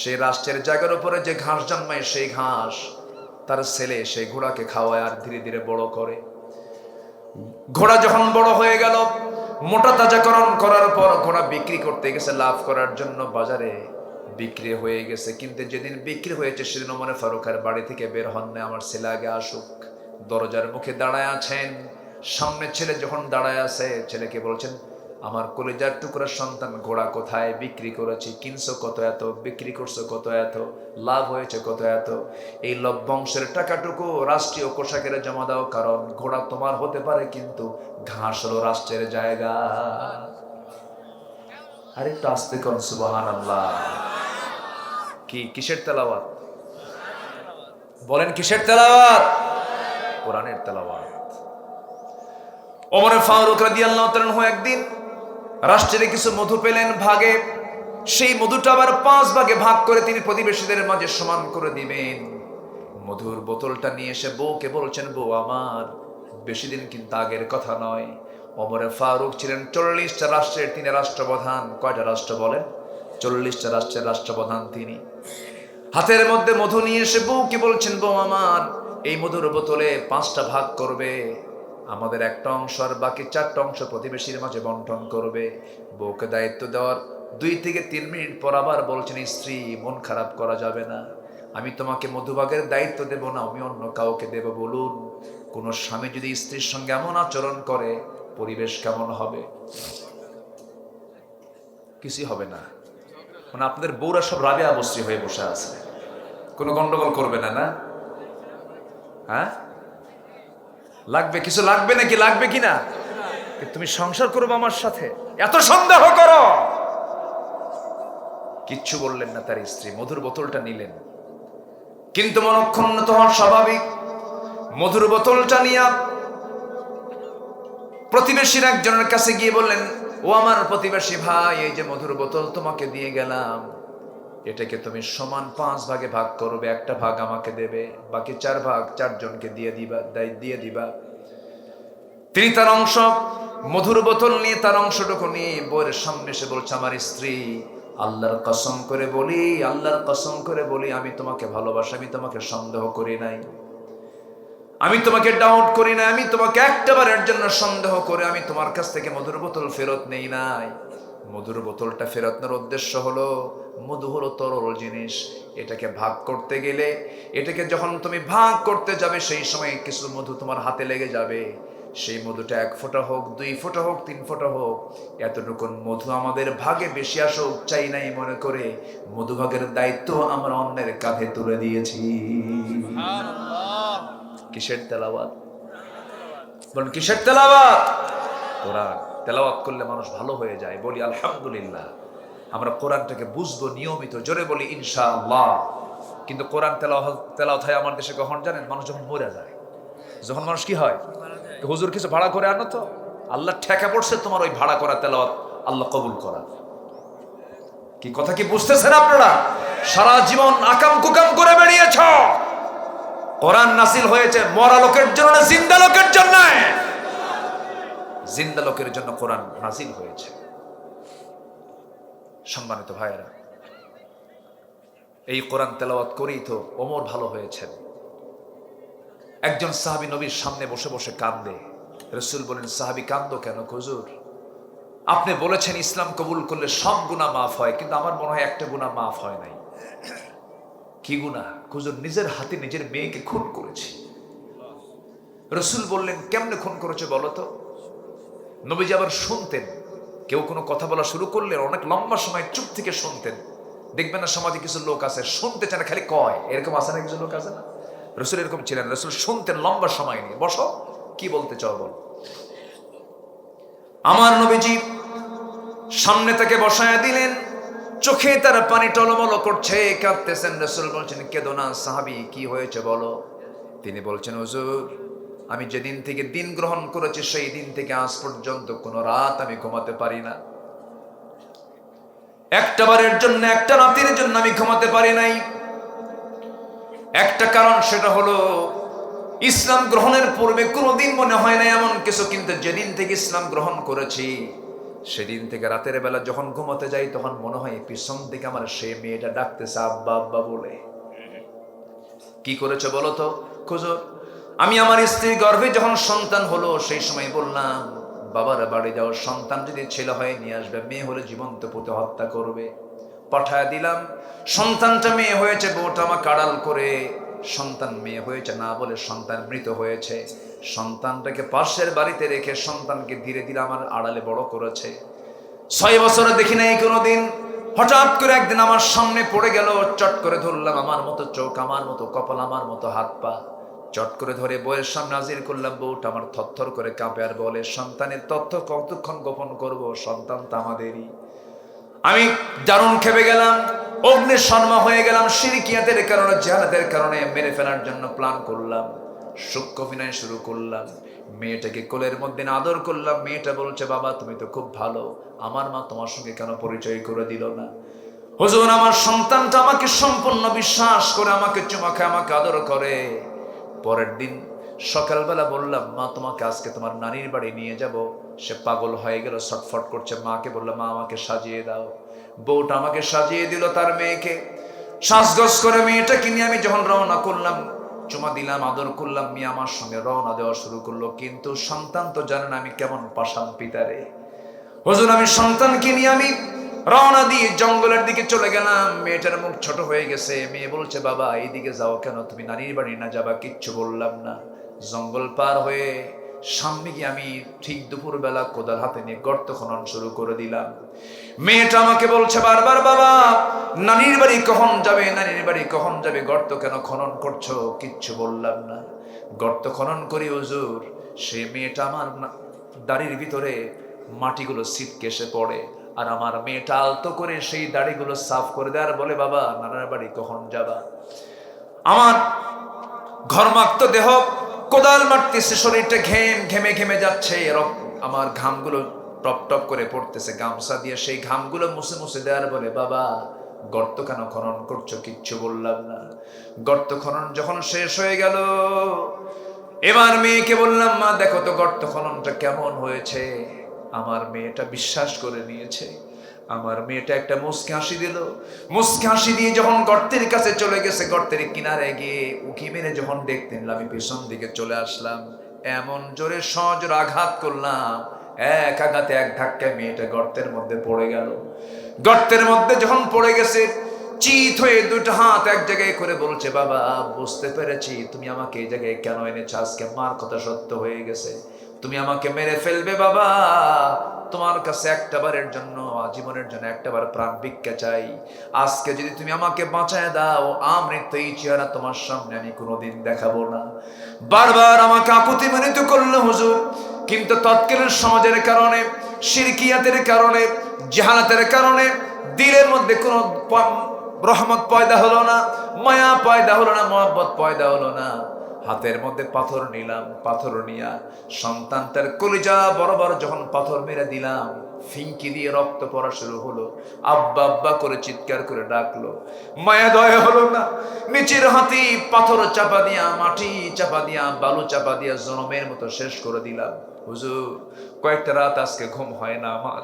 সেই রাষ্ট্রের জায়গার উপরে যে ঘাস জন্মায় সেই ঘাস তার ছেলে সেই ঘোড়াকে খাওয়ায় আর ধীরে ধীরে বড় করে। ঘোড়া যখন বড় হয়ে গেল, মোটা তাজাকরণ করার পর ঘোড়া বিক্রি করতে গেছে লাভ করার জন্য, বাজারে বিক্রি হয়ে গেছে। কিন্তু যেদিন বিক্রি হয়েছে সেদিন ওমর ফারুক আর বাড়ি থেকে বের হন না, আমার ছেলে আগে আসুক। দরজার মুখে দাঁড়ায় আছেন। সামনে ছেলে যখন দাঁড়ায় আছে, ছেলেকে বলছেন, আমার কলিজার টুকরার সন্তান, ঘোড়া কোথায়? বিক্রি করেছি। কিনছো কত? এত। বিক্রি করছো কত? এত। লাভ হয়েছে কত? এত। এই লভ্যাংশের টাকাটুকু রাষ্ট্রীয় কোষাগারে জমা দাও, কারণ ঘোড়া তোমার হতে পারে কিন্তু ঘাস হলো রাষ্ট্রের জায়গা। আরেকটু আস্তে করুন সুবহানাল্লাহ। কি কিসের তেলাওয়াত? বলেন কিসের তেলাওয়াত? কোরআনের তেলাওয়াত। ওমর ফারুক রাদিয়াল্লাহু তাআলা আনহু একদিন রাষ্ট্রের কিছু মধু পেলেন ভাগে। সেই মধুটা আবার 5 ভাগে ভাগ করে তিনি প্রতিবেশীদের মাঝে সমান করে দিবেন। মধুর বোতলটা নিয়ে এসে বউকে বলছেন, বউ আমার, বেশি দিন কিন্তু আগের কথা নয়, ওমর ফারুক ছিলেন 40টা রাষ্ট্রের তিনি রাষ্ট্রপ্রধান। কয়টা রাষ্ট্র বলেন? 40টা রাষ্ট্রের রাষ্ট্রপ্রধান তিনি। হাতের মধ্যে মধু নিয়ে এসে বউকে বলছেন, বউ আমার, এই মধুর বোতলে 5টা ভাগ করবে, আমাদের একটা অংশ আর বাকি 4টা অংশ প্রতিবেশীর মাঝে বন্টন করবে। বউকে দায়িত্ব দেওয়ার 2 থেকে 3 মিনিট পর আবার বলছেন, স্ত্রী, মন খারাপ করা যাবে না, আমি তোমাকে মধুভাগের দায়িত্ব দেব না, আমি অন্য কাউকে দেব। বলুন, কোন স্বামী যদি স্ত্রীর সঙ্গে এমন আচরণ করে পরিবেশ কেমন হবে? কিছুই হবে না। মানে আপনাদের বউরা সব রাবেয়া বস্ত্রী হয়ে বসে আছে, কোনো গন্ডগোল করবে না? না, হ্যাঁ লাগবে, কিছু লাগবে নাকি? লাগবে কিনা? তুমি সংসার করবে আমার সাথে, এত সন্দেহ করো? কিচ্ছু বললেন না তার স্ত্রী, মধুর বোতলটা নিলেন। কিন্তু মনক্ষুণ্ণ হওয়া স্বাভাবিক। মধুর বোতলটা নিয়ে প্রতিবেশীর একজনের কাছে গিয়ে বললেন, ও আমার প্রতিবেশী ভাই, এই যে মধুর বোতল তোমাকে দিয়ে গেলাম, এটাকে তুমি সমান 5 ভাগে ভাগ করবে, একটা ভাগ আমাকে দেবে, বাকি 4 ভাগ 4 জনকে দিয়ে দিবা। তিনি তার অংশ, মধুর বোতল নিয়ে তার অংশটুকু নিয়ে বউয়ের সামনে এসে বলছে, আমার স্ত্রী, আল্লাহর কসম করে বলি, আল্লাহর কসম করে বলি, আমি তোমাকে ভালোবাসি, আমি তোমাকে সন্দেহ করি নাই, আমি তোমাকে ডাউট করি না, আমি তোমাকে একটাবারের জন্য সন্দেহ করে আমি তোমার কাছ থেকে মধুর বোতল ফেরত নেই নাই। মধুর বোতলটা ফেরত নেওয়ার উদ্দেশ্য হলো, মধু হলো তরল জিনিস, এটাকে ভাগ করতে গেলে, এটাকে যখন তুমি ভাগ করতে যাবে সেই সময় কিছু মধু তোমার হাতে লেগে যাবে। সেই মধুটা 1 ফোঁটা হোক, 2 ফোঁটা হোক, 3 ফোঁটা হোক, এতটুকু মধু আমাদের ভাগে বেশি আসুক চাই নাই মনে করে মধুভাগের দায়িত্ব আমরা অন্যের কাঁধে তুলে দিয়েছি। কিসের তেলাওয়াত? বলুন কিসের তেলাওয়াত? কোরআন। তেলাওয়াত করলে মানুষ ভালো হয়ে যায়। বলি আলহামদুলিল্লাহ। আমরা কোরআনটাকে বুঝবো নিয়মিত, জোরে বলি ইনশাআল্লাহ। কিন্তু কোরআন তেলাওয়াত হয় আমার দেশে কখন জানেন? মানুষ যখন মরে যায়। যখন মানুষ কি হয়, হুজুর কিছু ভাড়া করে আনো তো, আল্লাহ ঠেকা পড়ছে তোমার ওই ভাড়া করা তেলাওয়াত আল্লাহ কবুল করা। কি কথা কি বুঝতেছেন আপনারা? সারা জীবন আকাম কুকাম করে বেরিয়েছ। কোরআন নাজিল হয়েছে মরা লোকের জন্য না জিন্দা লোকের জন্য? জিন্দা লোকের জন্য কোরআন নাজিল হয়েছে। সম্মানিত ভাইয়েরা, এই কোরআন তেলাওয়াত করেই তো ওমর ভালো হয়েছেন। একজন সাহাবী নবীর সামনে বসে বসে কান্দে। রাসূল বলেন, সাহাবী কান্দো কেন হুজুর? আপনি বলেছেন ইসলাম কবুল করলে সব গুনাহ মাফ হয়, কিন্তু আমার মনে হয় একটা গুনাহ মাফ হয় নাই। কি গুনাহ হুজুর? নিজের হাতে নিজের মেয়েকে খুন করেছি। রাসূল বললেন, কেমনে খুন করেছে বলো তো? নবীজি আবার শুনতেন, কেউ কোনো কথা বলা শুরু করলে অনেক লম্বা সময় চুপ থেকে শুনতেন। দেখবেন না সমাজে কিছু লোক আছে শুনতে চায় না, খালি কয়, এরকম আছে না কিছু লোক আছে না? রাসূল এরকম ছিলেন, রাসূল শুনতেন লম্বা সময় নিয়ে। বসো, কি বলতে চাও বল। আমার নবীজি সামনে থেকে বসায়া দিলেন, চোখে তার পানি টলমল করছে, কাঁদতেছেন। রাসূল বলছেন, কেঁদো না সাহাবী, কি হয়েছে বলো? তিনি বলছেন, হুজুর আমি যেদিন থেকে দিন গ্রহণ করেছি সেই দিন থেকে আজ পর্যন্ত কোনো রাত আমি ঘুমাতে পারি না। একটা বারের জন্য, একটা রাতের জন্য আমি ঘুমাতে পারি নাই। একটা কারণ, সেটা হলো ইসলাম গ্রহণের পূর্বে কোনোদিন মনে হয় না এমন কিছু, কিন্তু যেদিন থেকে ইসলাম গ্রহণ করেছি সেদিন থেকে রাতের বেলা যখন ঘুমাতে যাই তখন মনে হয় পিছন থেকে আমার সে মেয়েটা ডাকতেছে আব্বা আব্বা বলে। কি করেছে বলো তো হুজুর? আমি আমার স্ত্রীর গর্ভে যখন সন্তান হলো সেই সময় বললাম, বাবার বাড়ি যাও, সন্তান যদি ছেলে হয় নিয়ে আসবে, মেয়ে হলে জীবন্ত পুঁতে হত্যা করবে। পাঠায় দিলাম, সন্তানটা মেয়ে হয়েছে, বউটা আমার কাড়াল করে সন্তান মেয়ে হয়েছে না বলে সন্তান মৃত হয়েছে। সন্তানটাকে পাশের বাড়িতে রেখে সন্তানকে ধীরে ধীরে আমার আড়ালে বড় করেছে। 6 বছরে দেখি নাই কোনোদিন। হঠাৎ করে একদিন আমার সামনে পড়ে গেল, চট করে ধরলাম, আমার মতো চোখ, আমার মতো কপাল, আমার মতো হাত পা, চট করে ধরে বউয়ের সামনে হাজির করলাম। বউটা আমার থরথর করে কাঁপে আর বলে, সন্তানের তথ্য কতক্ষণ গোপন করব, সন্তান তো আমাদেরই। আমি দারুণ খেপে গেলাম, অগ্নি শর্মা হয়ে গেলাম। শিরকিয়াতের কারণে, জাহালাতের কারণে মেরে ফেলার জন্য প্ল্যান করলাম, সূক্ষ্ম অভিনয় শুরু করলাম। মেয়েটাকে কোলের মধ্যে আদর করলাম। মেয়েটা বলছে, বাবা তুমি তো খুব ভালো, আমার মা তোমার সঙ্গে কেন পরিচয় করে দিল না? হুজুর আমার সন্তানটা আমাকে সম্পূর্ণ বিশ্বাস করে আমাকে চুমা খায়, আমাকে আদর করে। পরের দিন সকালবেলা বললাম, মা তোমাকে আজকে তোমার নানির বাড়ি নিয়ে যাব। সে পাগল হয়ে গেল, ছটফট করছে। মাকে বললাম, মা আমাকে সাজিয়ে দাও। বউটা আমাকে সাজিয়ে দিল তার মেয়েকে। সাজগজ করে মেয়েটাকে নিয়ে আমি যখন রওনা করলাম, চুমা দিলাম, আদর করলাম, মেয়ে আমার সঙ্গে রওনা দেওয়া শুরু করলো। কিন্তু সন্তান তো জানেন আমি কেমন পাষাণ পিতারে। হুজুর আমি সন্তানকে নিয়ে আমি রওনা দিয়ে জঙ্গলের দিকে চলে গেলাম। মেয়েটার মুখ ছোট হয়ে গেছে। মেয়ে বলছে, বাবা এইদিকে যাও কেন, তুমি নানির বাড়ি না যাবা? কিচ্ছু বললাম না। জঙ্গল পার হয়ে সামনে গিয়ে আমি ঠিক দুপুরবেলা কোদাল হাতে নিয়ে গর্ত খনন শুরু করে দিলাম। মেয়েটা আমাকে বলছে বারবার, বাবা নানির বাড়ি কখন যাবে, নানির বাড়ি কখন যাবে, গর্ত কেন খনন করছো? কিচ্ছু বললাম না। গর্ত খনন করি হুজুর, সে মেয়েটা আমার দাড়ির ভিতরে মাটিগুলো ছিটকেসে পড়ে, আর আমার মেয়েটা আলতো করে সেই দাড়িগুলো সাফ করে দেয় আর বলে, বাবা নানার বাড়ি কখন যাবা? আমার ঘর্মাক্ত দেহ কোদাল মারতেছে, শরীরটা ঘেমে ঘেমে যাচ্ছে, আমার ঘামগুলো টপ টপ করে পড়তেছে। গামছা দিয়ে সেই ঘামগুলো মুছে মুছে দেওয়ার বলে, বাবা গর্ত কেন খনন করছো? কিচ্ছু বললাম না। গর্ত খনন যখন শেষ হয়ে গেল, এবার মেয়েকে বললাম, মা দেখো তো গর্ত খননটা কেমন হয়েছে। আমার মেয়েটা বিশ্বাস করে নিয়েছে। আমার মেয়েটা একটা মুচকি হাসি দিল। মুচকি হাসি দিয়ে যখন গর্তের কাছে চলে গেছে, গর্তের কিনারে গিয়ে উকি মেরে যখন দেখতে নিলাম, আমি পেছন দিকে চলে আসলাম। এমন জোরে সজোরে আঘাত করলাম, এক আঘাতে এক ধাক্কায় মেয়েটা গর্তের মধ্যে পড়ে গেল। গর্তের মধ্যে যখন পড়ে গেছে, চিত হয়ে দুটো হাত এক জায়গায় করে বলছে, বাবা বুঝতে পেরেছি তুমি আমাকে এই জায়গায় কেন এনেছো। আজকে মার কথা সত্য হয়ে গেছে, তুমি আমাকে মেরে ফেলবে। বাবা তোমার কাছে একটা বারের জন্য, আজীবনের জন্য একটা বার প্রাণ ভিক্ষা চাই। আজকে যদি তুমি আমাকে বাঁচায় দাও, আমৃত্যু এই চেহারা তোমার সামনে আমি কোনোদিন দেখাবো না। বারবার আমাকে আকুতি মিনতি করলো হুজুর, কিন্তু তৎকালীন সমাজের কারণে, শিরকিয়াতের কারণে, জাহালাতের কারণে দিলের মধ্যে কোনো রহমত পয়দা হলো না, মায়া পয়দা হলো না, মহব্বত পয়দা হলো না। হাতের মধ্যে পাথর নিলাম, পাথর নিয়া সন্তানটার কলিজা বরাবর যখন পাথর মেরে দিলাম, ফিঙ্কি দিয়ে রক্ত পড়া শুরু হলো। আব্বা আব্বা করে চিৎকার করে ডাকলো। মায়া দয়া হলো না, নিচের হাতি পাথর চাপা দিয়া, মাটি চাপা দিয়া, বালু চাপা দিয়া জনমের মতো শেষ করে দিলাম। হুজুর, কয়েকটা রাত আজকে ঘুম হয় না আমার।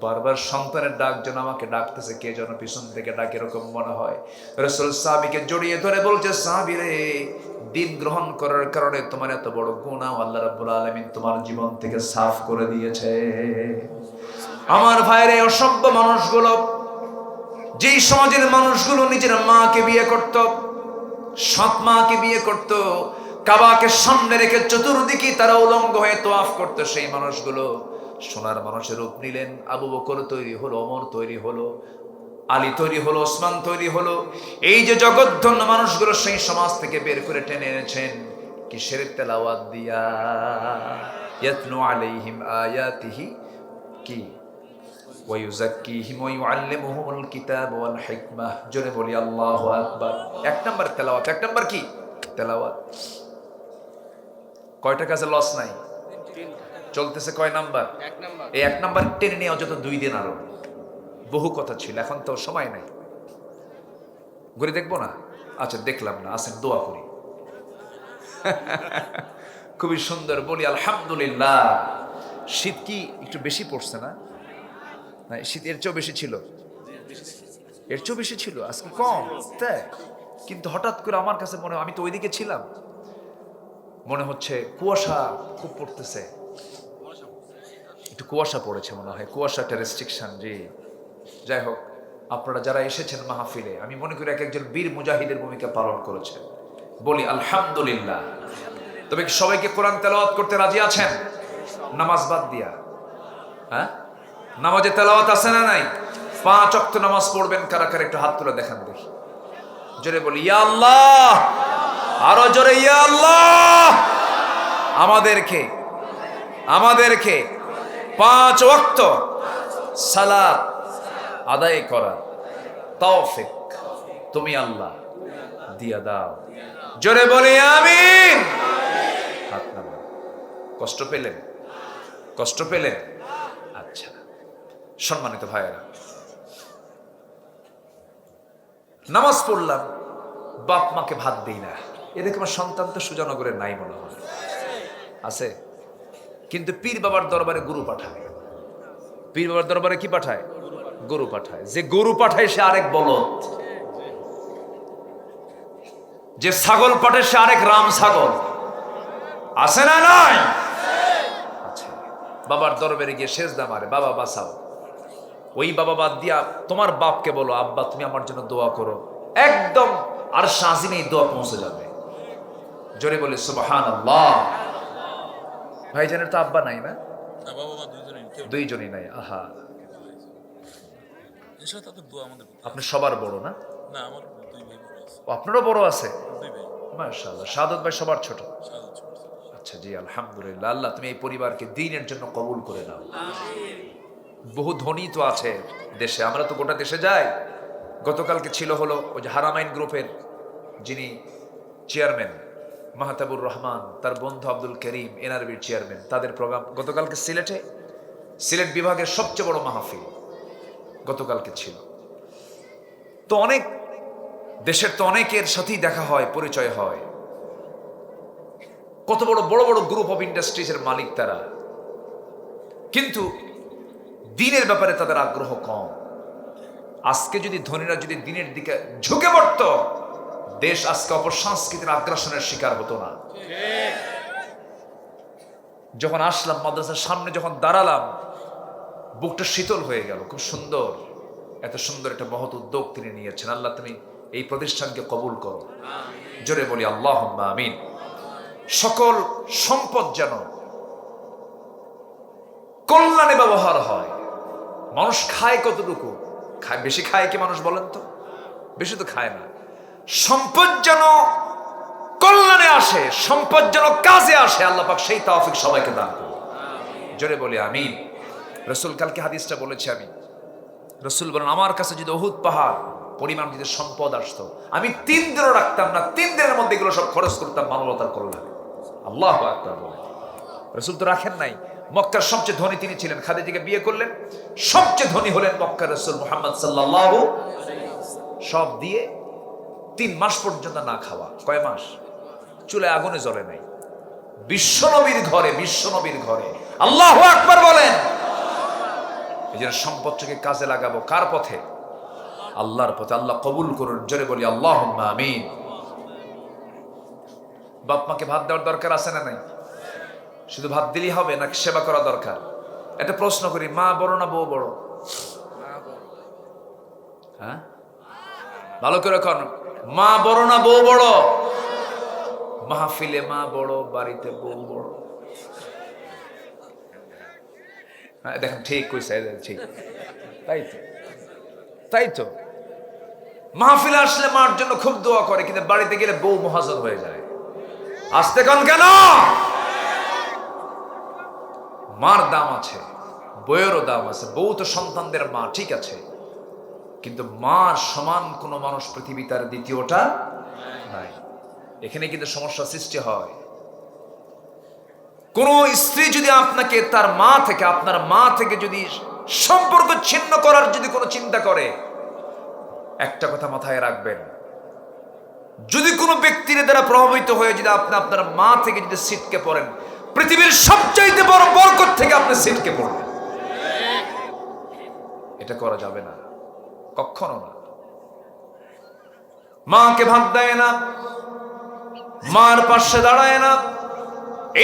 বারবার সন্তানের ডাক যেন আমাকে ডাকতেছে, কে যেন পিছন থেকে ডাকে, এরকম মনে হয়। রাসূল সাহাবীকে জড়িয়ে ধরে বলছে, সাহাবী রে, দিন গ্রহণ করার কারণে তোমার এত বড় গুনাহ আল্লাহ রাব্বুল আলামিন তোমার জীবন থেকে সাফ করে দিয়েছে। আমার ভাইরে, অসভ্য মানুষগুলো, যেই সমাজের মানুষগুলো নিজের মাকে বিয়ে করত, সৎ মাকে বিয়ে করত, কাবাকে সামনে রেখে চতুর্দিকে তারা উলঙ্গ হয়ে তোয়াফ করত, সেই মানুষগুলো সোনার মানুষের রূপ নিলেন। আবু বকর তৈরি হলো, ওমর তৈরি হলো, আলী তৈরি হলো, ওসমান তৈরি হলো। এই যে জগৎধন্য মানুষগুলো সেই সমাজ থেকে বের করে টেনে এনেছেন কিসের তেলাওয়াত দিয়া? ইয়াতলু আলাইহিম আয়াতিহি কি ওয়া ইউযাক্কিহিম ওয়া ইউআল্লিমুহুমুল কিতাব ওয়াল হিকমাহ। জোরে বলি আল্লাহু আকবার। এক নাম্বার তেলাওয়াত। এক নাম্বার কি? তেলাওয়াত। কয়টা কাজে লস নাই? চলতেছে কয় নাম্বার? এই এক নাম্বার টেনে নিয়ে অযথা 2 দিন আরো বহু কথা ছিল, এখন তো সময় নাই। ঘুরে দেখবো না? আচ্ছা, দেখলাম না, আসেন দোয়া করি। খুবই সুন্দর, বলি আলহামদুলিল্লাহ। শীত কি একটু বেশি পড়ছে না? শীত এর চেয়েও বেশি ছিল, এর চেয়েও বেশি ছিল, আজকে কম তাই। কিন্তু হঠাৎ করে আমার কাছে মনে হয়, আমি তো ওইদিকে ছিলাম, মনে হচ্ছে কুয়াশা খুব পড়তেছে। একটু কুয়াশা পড়েছে মনে হয়, কুয়াশা একটা রেস্ট্রিকশন। জি, যাই হোক, আপনারা যারা এসেছেন মাহফিলে, আমি মনে করি এক একজন বীর মুজাহিদের ভূমিকা পালন করেছেন। বলি আলহামদুলিল্লাহ। তবে কি সবাইকে কোরআন তেলাওয়াত করতে রাজি আছেন? নামাজ বাদ দিয়া? হ্যাঁ, নামাজে তেলাওয়াত আছে না নাই? 5 ওয়াক্ত নামাজ পড়বেন কারা কারা, একটু হাত তুলে দেখান দেখি। জোরে বলি ইয়া আল্লাহ, আরো জোরে ইয়া আল্লাহ। আমাদেরকে 5 ওয়াক্ত সালাত আদায় করা তৌফিক তুমি আল্লাহ দিয়া দাও। জোরে বলি আমিন। হাত নামান। কষ্ট পেলেন? কষ্ট পেলেন? আচ্ছা, সম্মানিত ভাইয়েরা, নামাজ পড়লাম, বাপ মাকে ভাত দেই না, এরকম সন্তান তো সুজানগরের নাই মনে হয়, আছে? কিন্তু পীর বাবার দরবারে গরু পাঠায়। পীর বাবার দরবারে কি পাঠায়? গরু পাঠায়। যে গরু পাঠায় সে আরেক বলদ, যে ছাগল পাঠায় সে আরেক রাম ছাগল, আছে না নাই? আচ্ছা, বাবার দরবারে গিয়ে সেজদা মারে, বাবা বাঁচাও। ওই বাবা বাদ দিয়া তোমার বাপকে বলো, আব্বা তুমি আমার জন্য দোয়া করো, একদম আর শাজিনে এই দোয়া পৌঁছে যাবে। জোরে বলে সুবহানাল্লাহ। ভাইজানের তো আব্বা নাই না? দুইজনই নাই। আহা, আপনি সবার বড় না? আপনারও বড় আছে? মাশাআল্লাহ। শাহাদত ভাই সবার ছোট? আচ্ছা, জি আলহামদুলিল্লাহ। আল্লাহ তুমি এই পরিবারকে দ্বীনের জন্য কবুল করে নাও। বহু ধনী তো আছে দেশে, আমরা তো গোটা দেশে যাই। গতকালকে ছিল হলো ওই যে হারামাইন গ্রুপের যিনি চেয়ারম্যান মাহতাবুর রহমান, তার বন্ধু আব্দুল করিম, এনআরবির চেয়ারম্যান, তাদের প্রোগ্রাম গতকালকে সিলেটে, সিলেট বিভাগের সবচেয়ে বড় মাহফিল গতকালকে ছিল। তো অনেক দেশের তো অনেকের সাথেই দেখা হয়, পরিচয় হয়। কত বড় বড় বড় গ্রুপ অফ ইন্ডাস্ট্রিজের মালিক তারা, কিন্তু দিনের ব্যাপারে তাদের আগ্রহ কম। আজকে যদি ধনীরা যদি দিনের দিকে ঝুঁকে পড়ত, দেশ আজকে অপসংস্কৃতির আগ্রাসনের শিকার হতো না। যখন আসলাম মাদ্রাসার সামনে, যখন দাঁড়ালাম, বুকটা শীতল হয়ে গেল। খুব সুন্দর, এত সুন্দর একটা মহৎ উদ্যোগ তিনি নিয়েছেন। আল্লাহ তুমি এই প্রতিষ্ঠানকে কবুল করো। জোরে বলি আল্লাহুম্মা আমিন। সকল সম্পদ যেন কল্যাণে ব্যবহার হয়। মানুষ খায় কতটুকু? খায় বেশি, খায় কি মানুষ বলেন তো? বেশি তো খায় না। সম্পদ যেন কল্যাণে আসে, সম্পদ যেন কাজে আসে, আল্লাহ পাক সেই তৌফিক সবাইকে দান করুন। জোরে বলি আমিন। রাসূল কালকে হাদিসটা বলেছি আমি। রাসূল বলেন, আমার কাছে যদি উহুদ পাহাড় পরিমাণ যদি সম্পদ আসতো, আমি 3 দিনও রাখতাম না, 3 দিনের মধ্যে এগুলো সব খরচ করতাম মানবতার কল্যাণে। আল্লাহু আকবার বলে। রাসূল তো রাখেন নাই। মক্কার সবচেয়ে ধনী তিনি ছিলেন, খাদিজাকে বিয়ে করলেন, সবচেয়ে ধনী হলেন মক্কার রাসূল মুহাম্মদ সাল্লাল্লাহু আলাইহি ওয়াসাল্লাম। সব দিয়ে 3 মাস পর্যন্ত না খাওয়া। কয় মাস? চুলায় আগুনে জ্বলে নাই। বিশ্বনবীর ঘরে। আল্লাহু আকবার বলেন। এই যে সম্পদটাকে কাজে লাগাবো কার পথে? আল্লাহর পথে। আল্লাহ কবুল করুন, জোরে বলি আল্লাহুম্মা আমিন। বাপ মাকে ভাত দেওয়ার দরকার আছে না নাই? শুধু ভাত দিলেই হবে নাকি সেবা করা দরকার? একটা প্রশ্ন করি, মা বড় না বউ বড়? হ্যাঁ, ভালো করে কর। মা বড় না বউ বড়? মাহফিলে মা বড়, বাড়িতে বউ বড়। হ্যাঁ, দেখেন ঠিক কইছে, ঠিক। তাই তো মাহফিলে আসলে মার জন্য খুব দোয়া করে, কিন্তু বাড়িতে গেলে বউ মহাজন হয়ে যায়। আসতে কন কেন? মার দাম আছে, বউয়েরও দাম আছে। বউ তো সন্তানদের মা, ঠিক আছে, কিন্তু মার সমান কোন মানুষ পৃথিবী তার দ্বিতীয়টা নাই। এখানে কিন্তু সমস্যা সৃষ্টি হয়। কোন স্ত্রী যদি আপনাকে তার মা থেকে, আপনার মা থেকে যদি সম্পর্ক ছিন্ন করার যদি কোনো চিন্তা করে, একটা কথা মাথায় রাখবেন, যদি কোনো ব্যক্তির দ্বারা প্রভাবিত হয়ে যদি আপনি আপনার মা থেকে যদি ছিটকে পড়েন, পৃথিবীর সবচাইতে বড় বরকত থেকে আপনি ছিটকে পড়বেন। এটা করা যাবে না, কখনো না। মাকে ভাত দেয় না, মার পাশে দাঁড়ায় না।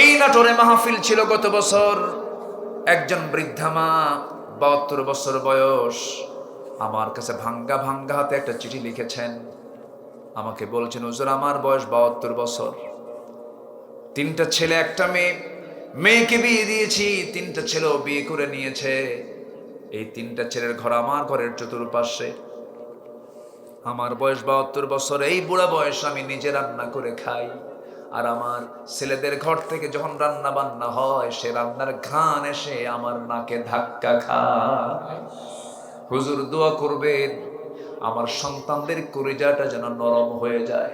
এই নাটোরে মাহফিল ছিল গত বছর। একজন বৃদ্ধা মা, 72 বছর বয়স, আমার কাছে ভাঙ্গা হাতে একটা চিঠি লিখেছেন। আমাকে বলছেন, হুজুর আমার বয়স 72 বছর, 3টা ছেলে 1টা মেয়ে, মেয়েকে বিয়ে দিয়েছি, 3টা ছেলেও বিয়ে করে নিয়েছে। এই 3টা ছেলের ঘর আমার ঘরের চতুর্পাশে। আমার বয়স 72 বছর, এই বুড়া বয়স আমি নিজে রান্না করে খাই। আর আমার ছেলেদের ঘর থেকে যখন রান্না বান্না হয়, সে রান্নার ঘ্রাণ এসে আমার নাকে ধাক্কা খায়। হুজুর দোয়া করবেন আমার সন্তানদের কলিজাটা যেন নরম হয়ে যায়।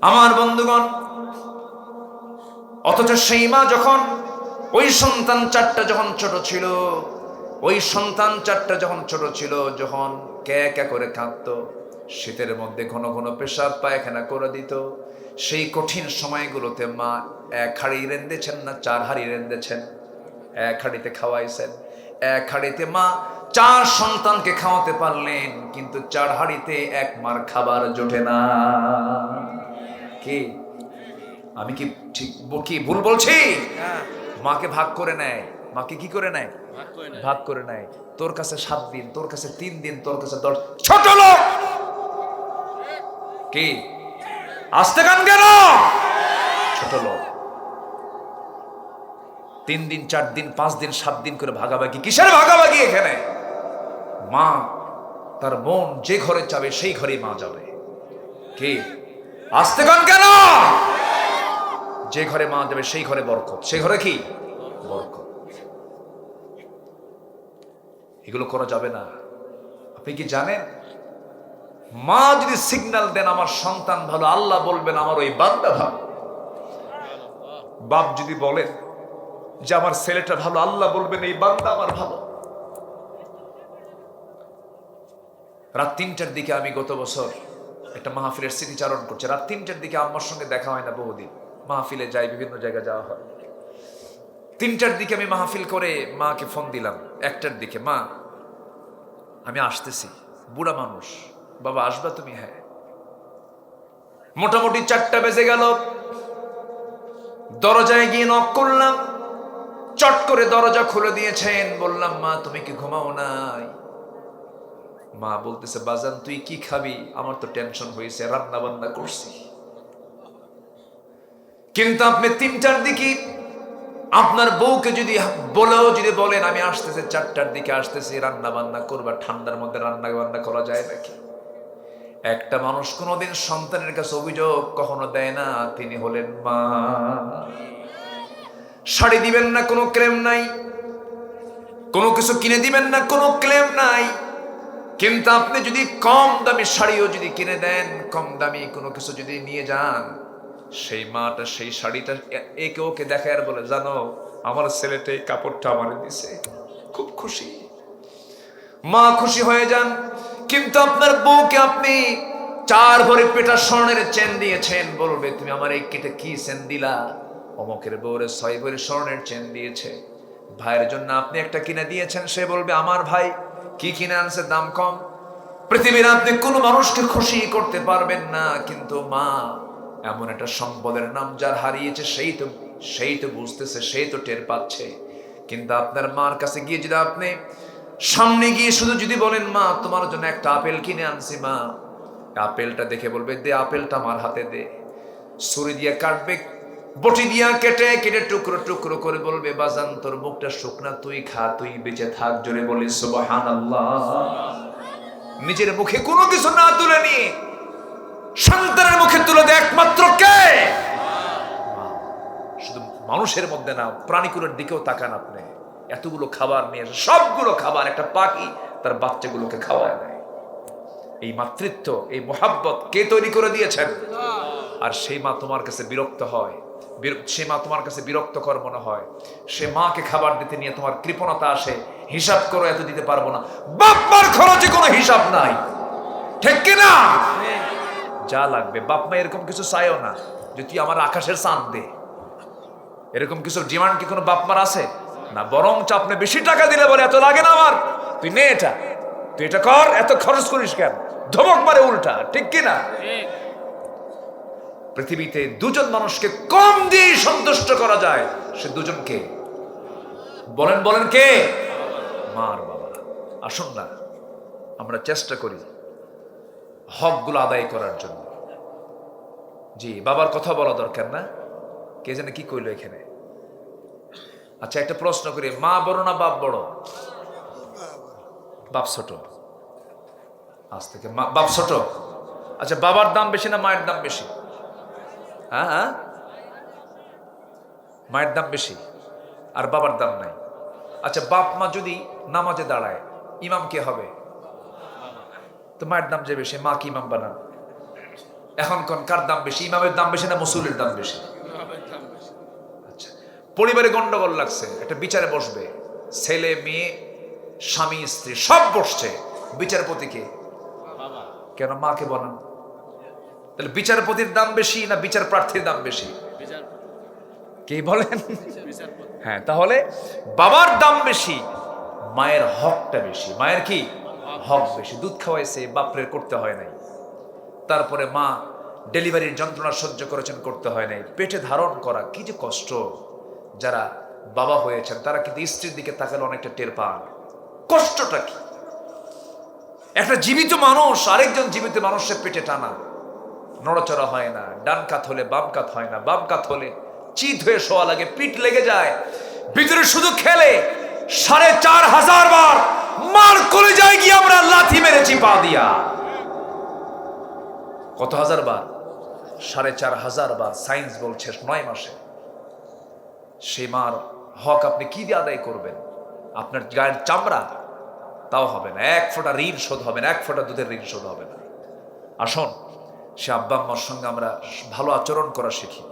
আমার বন্ধুগণ, অথচ সেই মা যখন ওই সন্তান 4টা যখন ছোট ছিল, যখন ক্যা করে কাঁদতো, শীতের মধ্যে ঘন ঘন পেশাব পায়খানা করে দিত, সেই কঠিন সময়গুলোতে মা 1 হাঁড়ি রেঁধেছেন না 4 হাঁড়ি রেঁধেছেন? 1 হাঁড়িতে খাওয়াইছেন। 1 হাঁড়িতে মা 4 সন্তানকে খাওয়াতে পারলেন, কিন্তু 4 হাঁড়িতে 1 মার খাবার জোটে না। কি আমি কি ভুল বলছি? মাকে ভাগ করে নেয়। মাকে কি করে নেয়? ভাগ করে নেয়। তোর কাছে 7 দিন, তোর কাছে 3 দিন, তোর কাছে 10। ছোট লোক কি আসতে গান কেন? ছোট লোক। 3 দিন, 4 দিন, 5 দিন, 7 দিন করে ভাগাভাগি। কিসের ভাগাভাগি এখানে? মা তার মন যে ঘরে যাবে সেই ঘরেই মা যাবে। কি আসতে গান কেন? যে ঘরে মা যাবে সেই ঘরে বরকত, সেই ঘরে কি বরকত। এগুলো করা যাবে না। আপনি কি জানেন, মা যদি সিগন্যাল দেন আমার সন্তান ভালো, আল্লাহ বলবেন আমার ওই বান্দা ভালো। বাপ যদি বলেন যে আমার ছেলেটা ভালো, আল্লাহ বলবেন এই বান্দা আমার ভালো। রাত 3টার দিকে আমি গত বছর একটা মাহফিলের স্মৃতিচারণ করছি। রাত 3টার দিকে আম্মার সঙ্গে দেখা হয় না বহুদিন। মাহফিলে যাই, বিভিন্ন জায়গায় যাওয়া হয়। 3টার দিকে আমি মাহফিল করে মাকে ফোন দিলাম 1টার দিকে, মা আমি আসতেছি। বুড়া মানুষ, বাবা আসবা তুমি? হ্যাঁ। মোটামুটি 4টা বেজে গেল। দরজায় গিয়ে নক করলাম, চট করে দরজা খুলে দিয়েছেন। বললাম, মা তুমি কি ঘুমাও নাই? মা বলতেছে, বাজান তুই কি খাবি? আমার তো টেনশন হয়েছে, রান্না বান্না করছি। কিন্তু আপনি 3টার দিকে আপনার বউকে যদি বলেন আমি আসতেছি, 4টার দিকে আসতেছি, রান্না বান্না করবা, ঠান্ডার মধ্যে রান্না বান্না করা যায় নাকি? একটা মানুষ কোনোদিন সন্তানের কাছে অভিযোগ কখনো দেয় না, তিনি হলেন মা। শাড়ি দিবেন না, কোনো ক্লেম নাই। কোনো কিছু কিনে দিবেন না, কোনো ক্লেম নাই। কিন্তু আপনি যদি কম দামি শাড়িও যদি কিনে দেন, কম দামি কোনো কিছু যদি নিয়ে যান, সেই মাটা সেই শাড়িটা একে ওকে দেখায় আর বলে, জানো আমার ছেলেটা এই কাপড়টা আমার দিছে, খুব খুশি। মা খুশি হয়ে যান। কিন্তু আপনার বউকে আপনি 4 ভরি পেটা স্বর্ণের চেন দিয়েছেন, বলবে তুমি আমার এই কেটে কি চেন দিলা? অমকের বউরে 6 ভরি স্বর্ণের চেন দিয়েছে। ভাইয়ের জন্য আপনি একটা কিনে দিয়েছেন, সে বলবে আমার ভাই কি কিনে আনছে, দাম কম। পৃথিবীর আপনি কোনো মানুষকে খুশি করতে পারবেন না, কিন্তু মা এমন একটা সম্পদের নাম, যার হারিয়েছে সেই তো বুঝতেছে, সেই তো টের পাচ্ছে। কিন্তু আপনার মার কাছে গিয়ে যদি আপনি সামনে গিয়ে শুধু যদি বলেন, মা তোমার জন্য একটা আপেল কিনে আনছি, মা আপেলটা দেখে বলবে, দে আপেলটা আমার হাতে দে। ছুরি দিয়ে কাটবে, বটি দিয়া কেটে কেটে টুকরো টুকরো করে বলবে, বাজান তোর মুখটা শুকনা, তুই খা, তুই বেঁচে থাক। জোরে বলি সুবহানাল্লাহ। নিজের মুখে কোনো কিছু না তুলে নিয়ে সন্তানের মুখে তুলে দেয় একমাত্র কে? শুধু মানুষের মধ্যে না, প্রাণীকুলের দিকেও তাকান আপনি। এতগুলো খাবার নিয়ে সবগুলো খাবার একটা পাখি তার বাচ্চাগুলোকে খাওয়ায় দেয়। এই মাতৃত্ব, এই মোহাব্বত কে তৈরি করে দিয়েছেন? আর সেই মা তোমার কাছে বিরক্ত হয়, সে মা তোমার কাছে বিরক্তকর মনে হয়, সে মাকে খাবার দিতে নিয়ে তোমার কৃপণতা আসে, হিসাব করো এত দিতে পারবো না। বাপ মার খরচে কোনো হিসাব নাই, ঠিক কিনা? যা লাগবে বাপ মা এরকম কিছু চাইও না যে তুই আমার আকাশের চাঁদ দে, এরকম কিছু ডিমান্ড কি কোনো বাপ মার আছে? না, বরং আপনি বেশি টাকা দিলে বলে এত লাগে না আমার, তুই নে এটা, তুই এটা কর, এত খরচ করিস কেন, ধমক মারে উল্টা, ঠিক কিনা? পৃথিবীতে দুজন মানুষকে কম দিয়ে সন্তুষ্ট করা যায়, সে দুজনকে বলেন, বলেন কে? মার বাবা। আসুন না আমরা চেষ্টা করি হকগুলো আদায় করার জন্য। জি, বাবার কথা বলা দরকার না, কে জানে কি কইলো এখানে। আচ্ছা একটা প্রশ্ন করি, মা বড় না বাপ বড়? বাপ ছোট। আজ থেকে বাপ ছোট। আচ্ছা বাবার দাম বেশি না মায়ের দাম বেশি? হ্যাঁ, মায়ের দাম বেশি আর বাবার দাম নাই। আচ্ছা বাপ মা যদি নামাজে দাঁড়ায়, ইমাম কে হবে? তো মায়ের দাম যে বেশি, মা কি ইমাম বানান? এখন কোন কার দাম বেশি, ইমামের দাম বেশি না মুসল্লির দাম বেশি? আচ্ছা, পরিবারে গন্ডগোল লাগছে, একটা বিচারে বসবে, ছেলে মেয়ে স্বামী স্ত্রী সব বসছে, বিচারপতি কে? কেন মাকে বলেন? তাহলে বিচারপতির দাম বেশি না বিচার প্রার্থীর দাম বেশি? কে বলেন? হ্যাঁ, তাহলে বাবার দাম বেশি, মায়ের হকটা বেশি। মায়ের কি হক বেশি? দুধ খাওয়াইছে, বাপরের করতে হয় নাই। তারপরে মা ডেলিভারির যন্ত্রণা সহ্য করেছেন, করতে হয় নাই। পেটে ধারণ করা কি যে কষ্ট। যারা বাবা হয়েছেন তারা কিন্তু স্ত্রীর দিকে তাকালে অনেকটা টের পান কষ্টটা কি। একটা জীবিত মানুষ আরেকজন জীবিত মানুষের পেটে টানা, নড়াচড়া হয় না, ডান কাত হলে বাম কাত হয় না, বাম কাত হলে চিত হয়ে শোয়া লাগে, পিঠ লেগে যায়, ভিতরে শুধু খেলে 4500 বার মার কলিজায় গিয়ে আমরা লাথি মেরেছি পা দিয়া। কত হাজার বার? 4500 বার। সায়েন্স বলছে 9 মাসে। সেই মার হক আপনি কি দিয়ে আদায় করবেন? আপনার গায়ের চামড়া তাও হবে না, 1 ফোঁটা ঋণ শোধ হবে না, 1 ফোঁটা দুধের ঋণ শোধ হবে না। আসুন সে আব্বা আম্মার সঙ্গে আমরা ভালো আচরণ করা শিখি।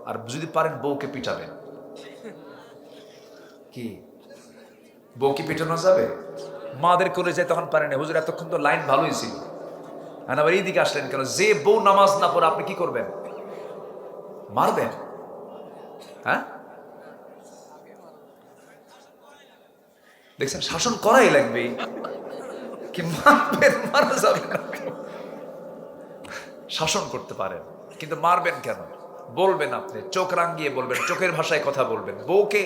আর যদি পারেন বউকে পিটাবেন। কি বউকে পিটানো যাবে? মাদের করে যায় তখন পারেন, হুজুর এতক্ষণ তো লাইন ভালোই ছিল, আবার এইদিকে আসলেন কেন? যে বউ নামাজ না পড়ে আপনি কি করবেন? মারবেন? হ্যাঁ, দেখছেন, শাসন করাই লাগবে, কি মারবেন? মারা যাবে না, শাসন করতে পারেন কিন্তু মারবেন কেন? বলবেন, আপনি চোখ রাঙিয়ে বলবেন, চোখের ভাষায় কথা বলবেন। বউকে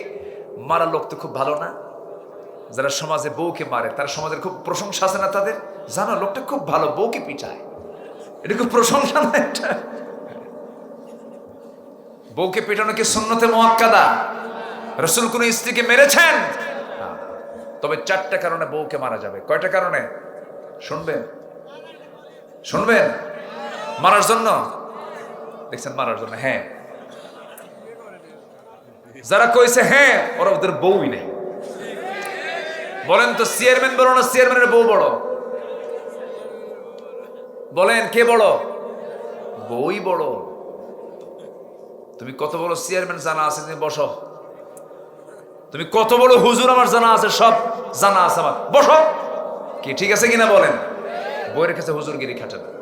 মারা লোক তো খুব ভালো না। যারা সমাজে বউকে মারে তারা সমাজের খুব প্রশংসা আছে না তাদের, জানো লোকটা খুব ভালো, বউকে পিটায়, এটা খুব প্রশংসা না? এটা বউকে পিটানো কি সুন্নতে মুআক্কাদা? রাসূল কোন স্ত্রীকে মেরেছেন? তবে 4টা কারণে বউকে মারা যাবে। কয়টা কারণে শুনবেন? শুনবেন? মারার জন্য দেখছেন, মারার জন্য। হ্যাঁ, যারা কইছে হ্যাঁ ওরা ওদের বউই নেই। বলেন তো চেয়ারম্যান বড় না চেয়ারম্যানের বউ বড়? বলেন কে বড়? বই বড়। তুমি কত বড় চেয়ারম্যান জানা আছে, তুমি বসো। তুমি কত বড় হুজুর আমার জানা আছে, সব জানা আছে আমার, বসো। কি ঠিক আছে কিনা বলেন? বইয়ের কাছে হুজুরগিরি খাটে না।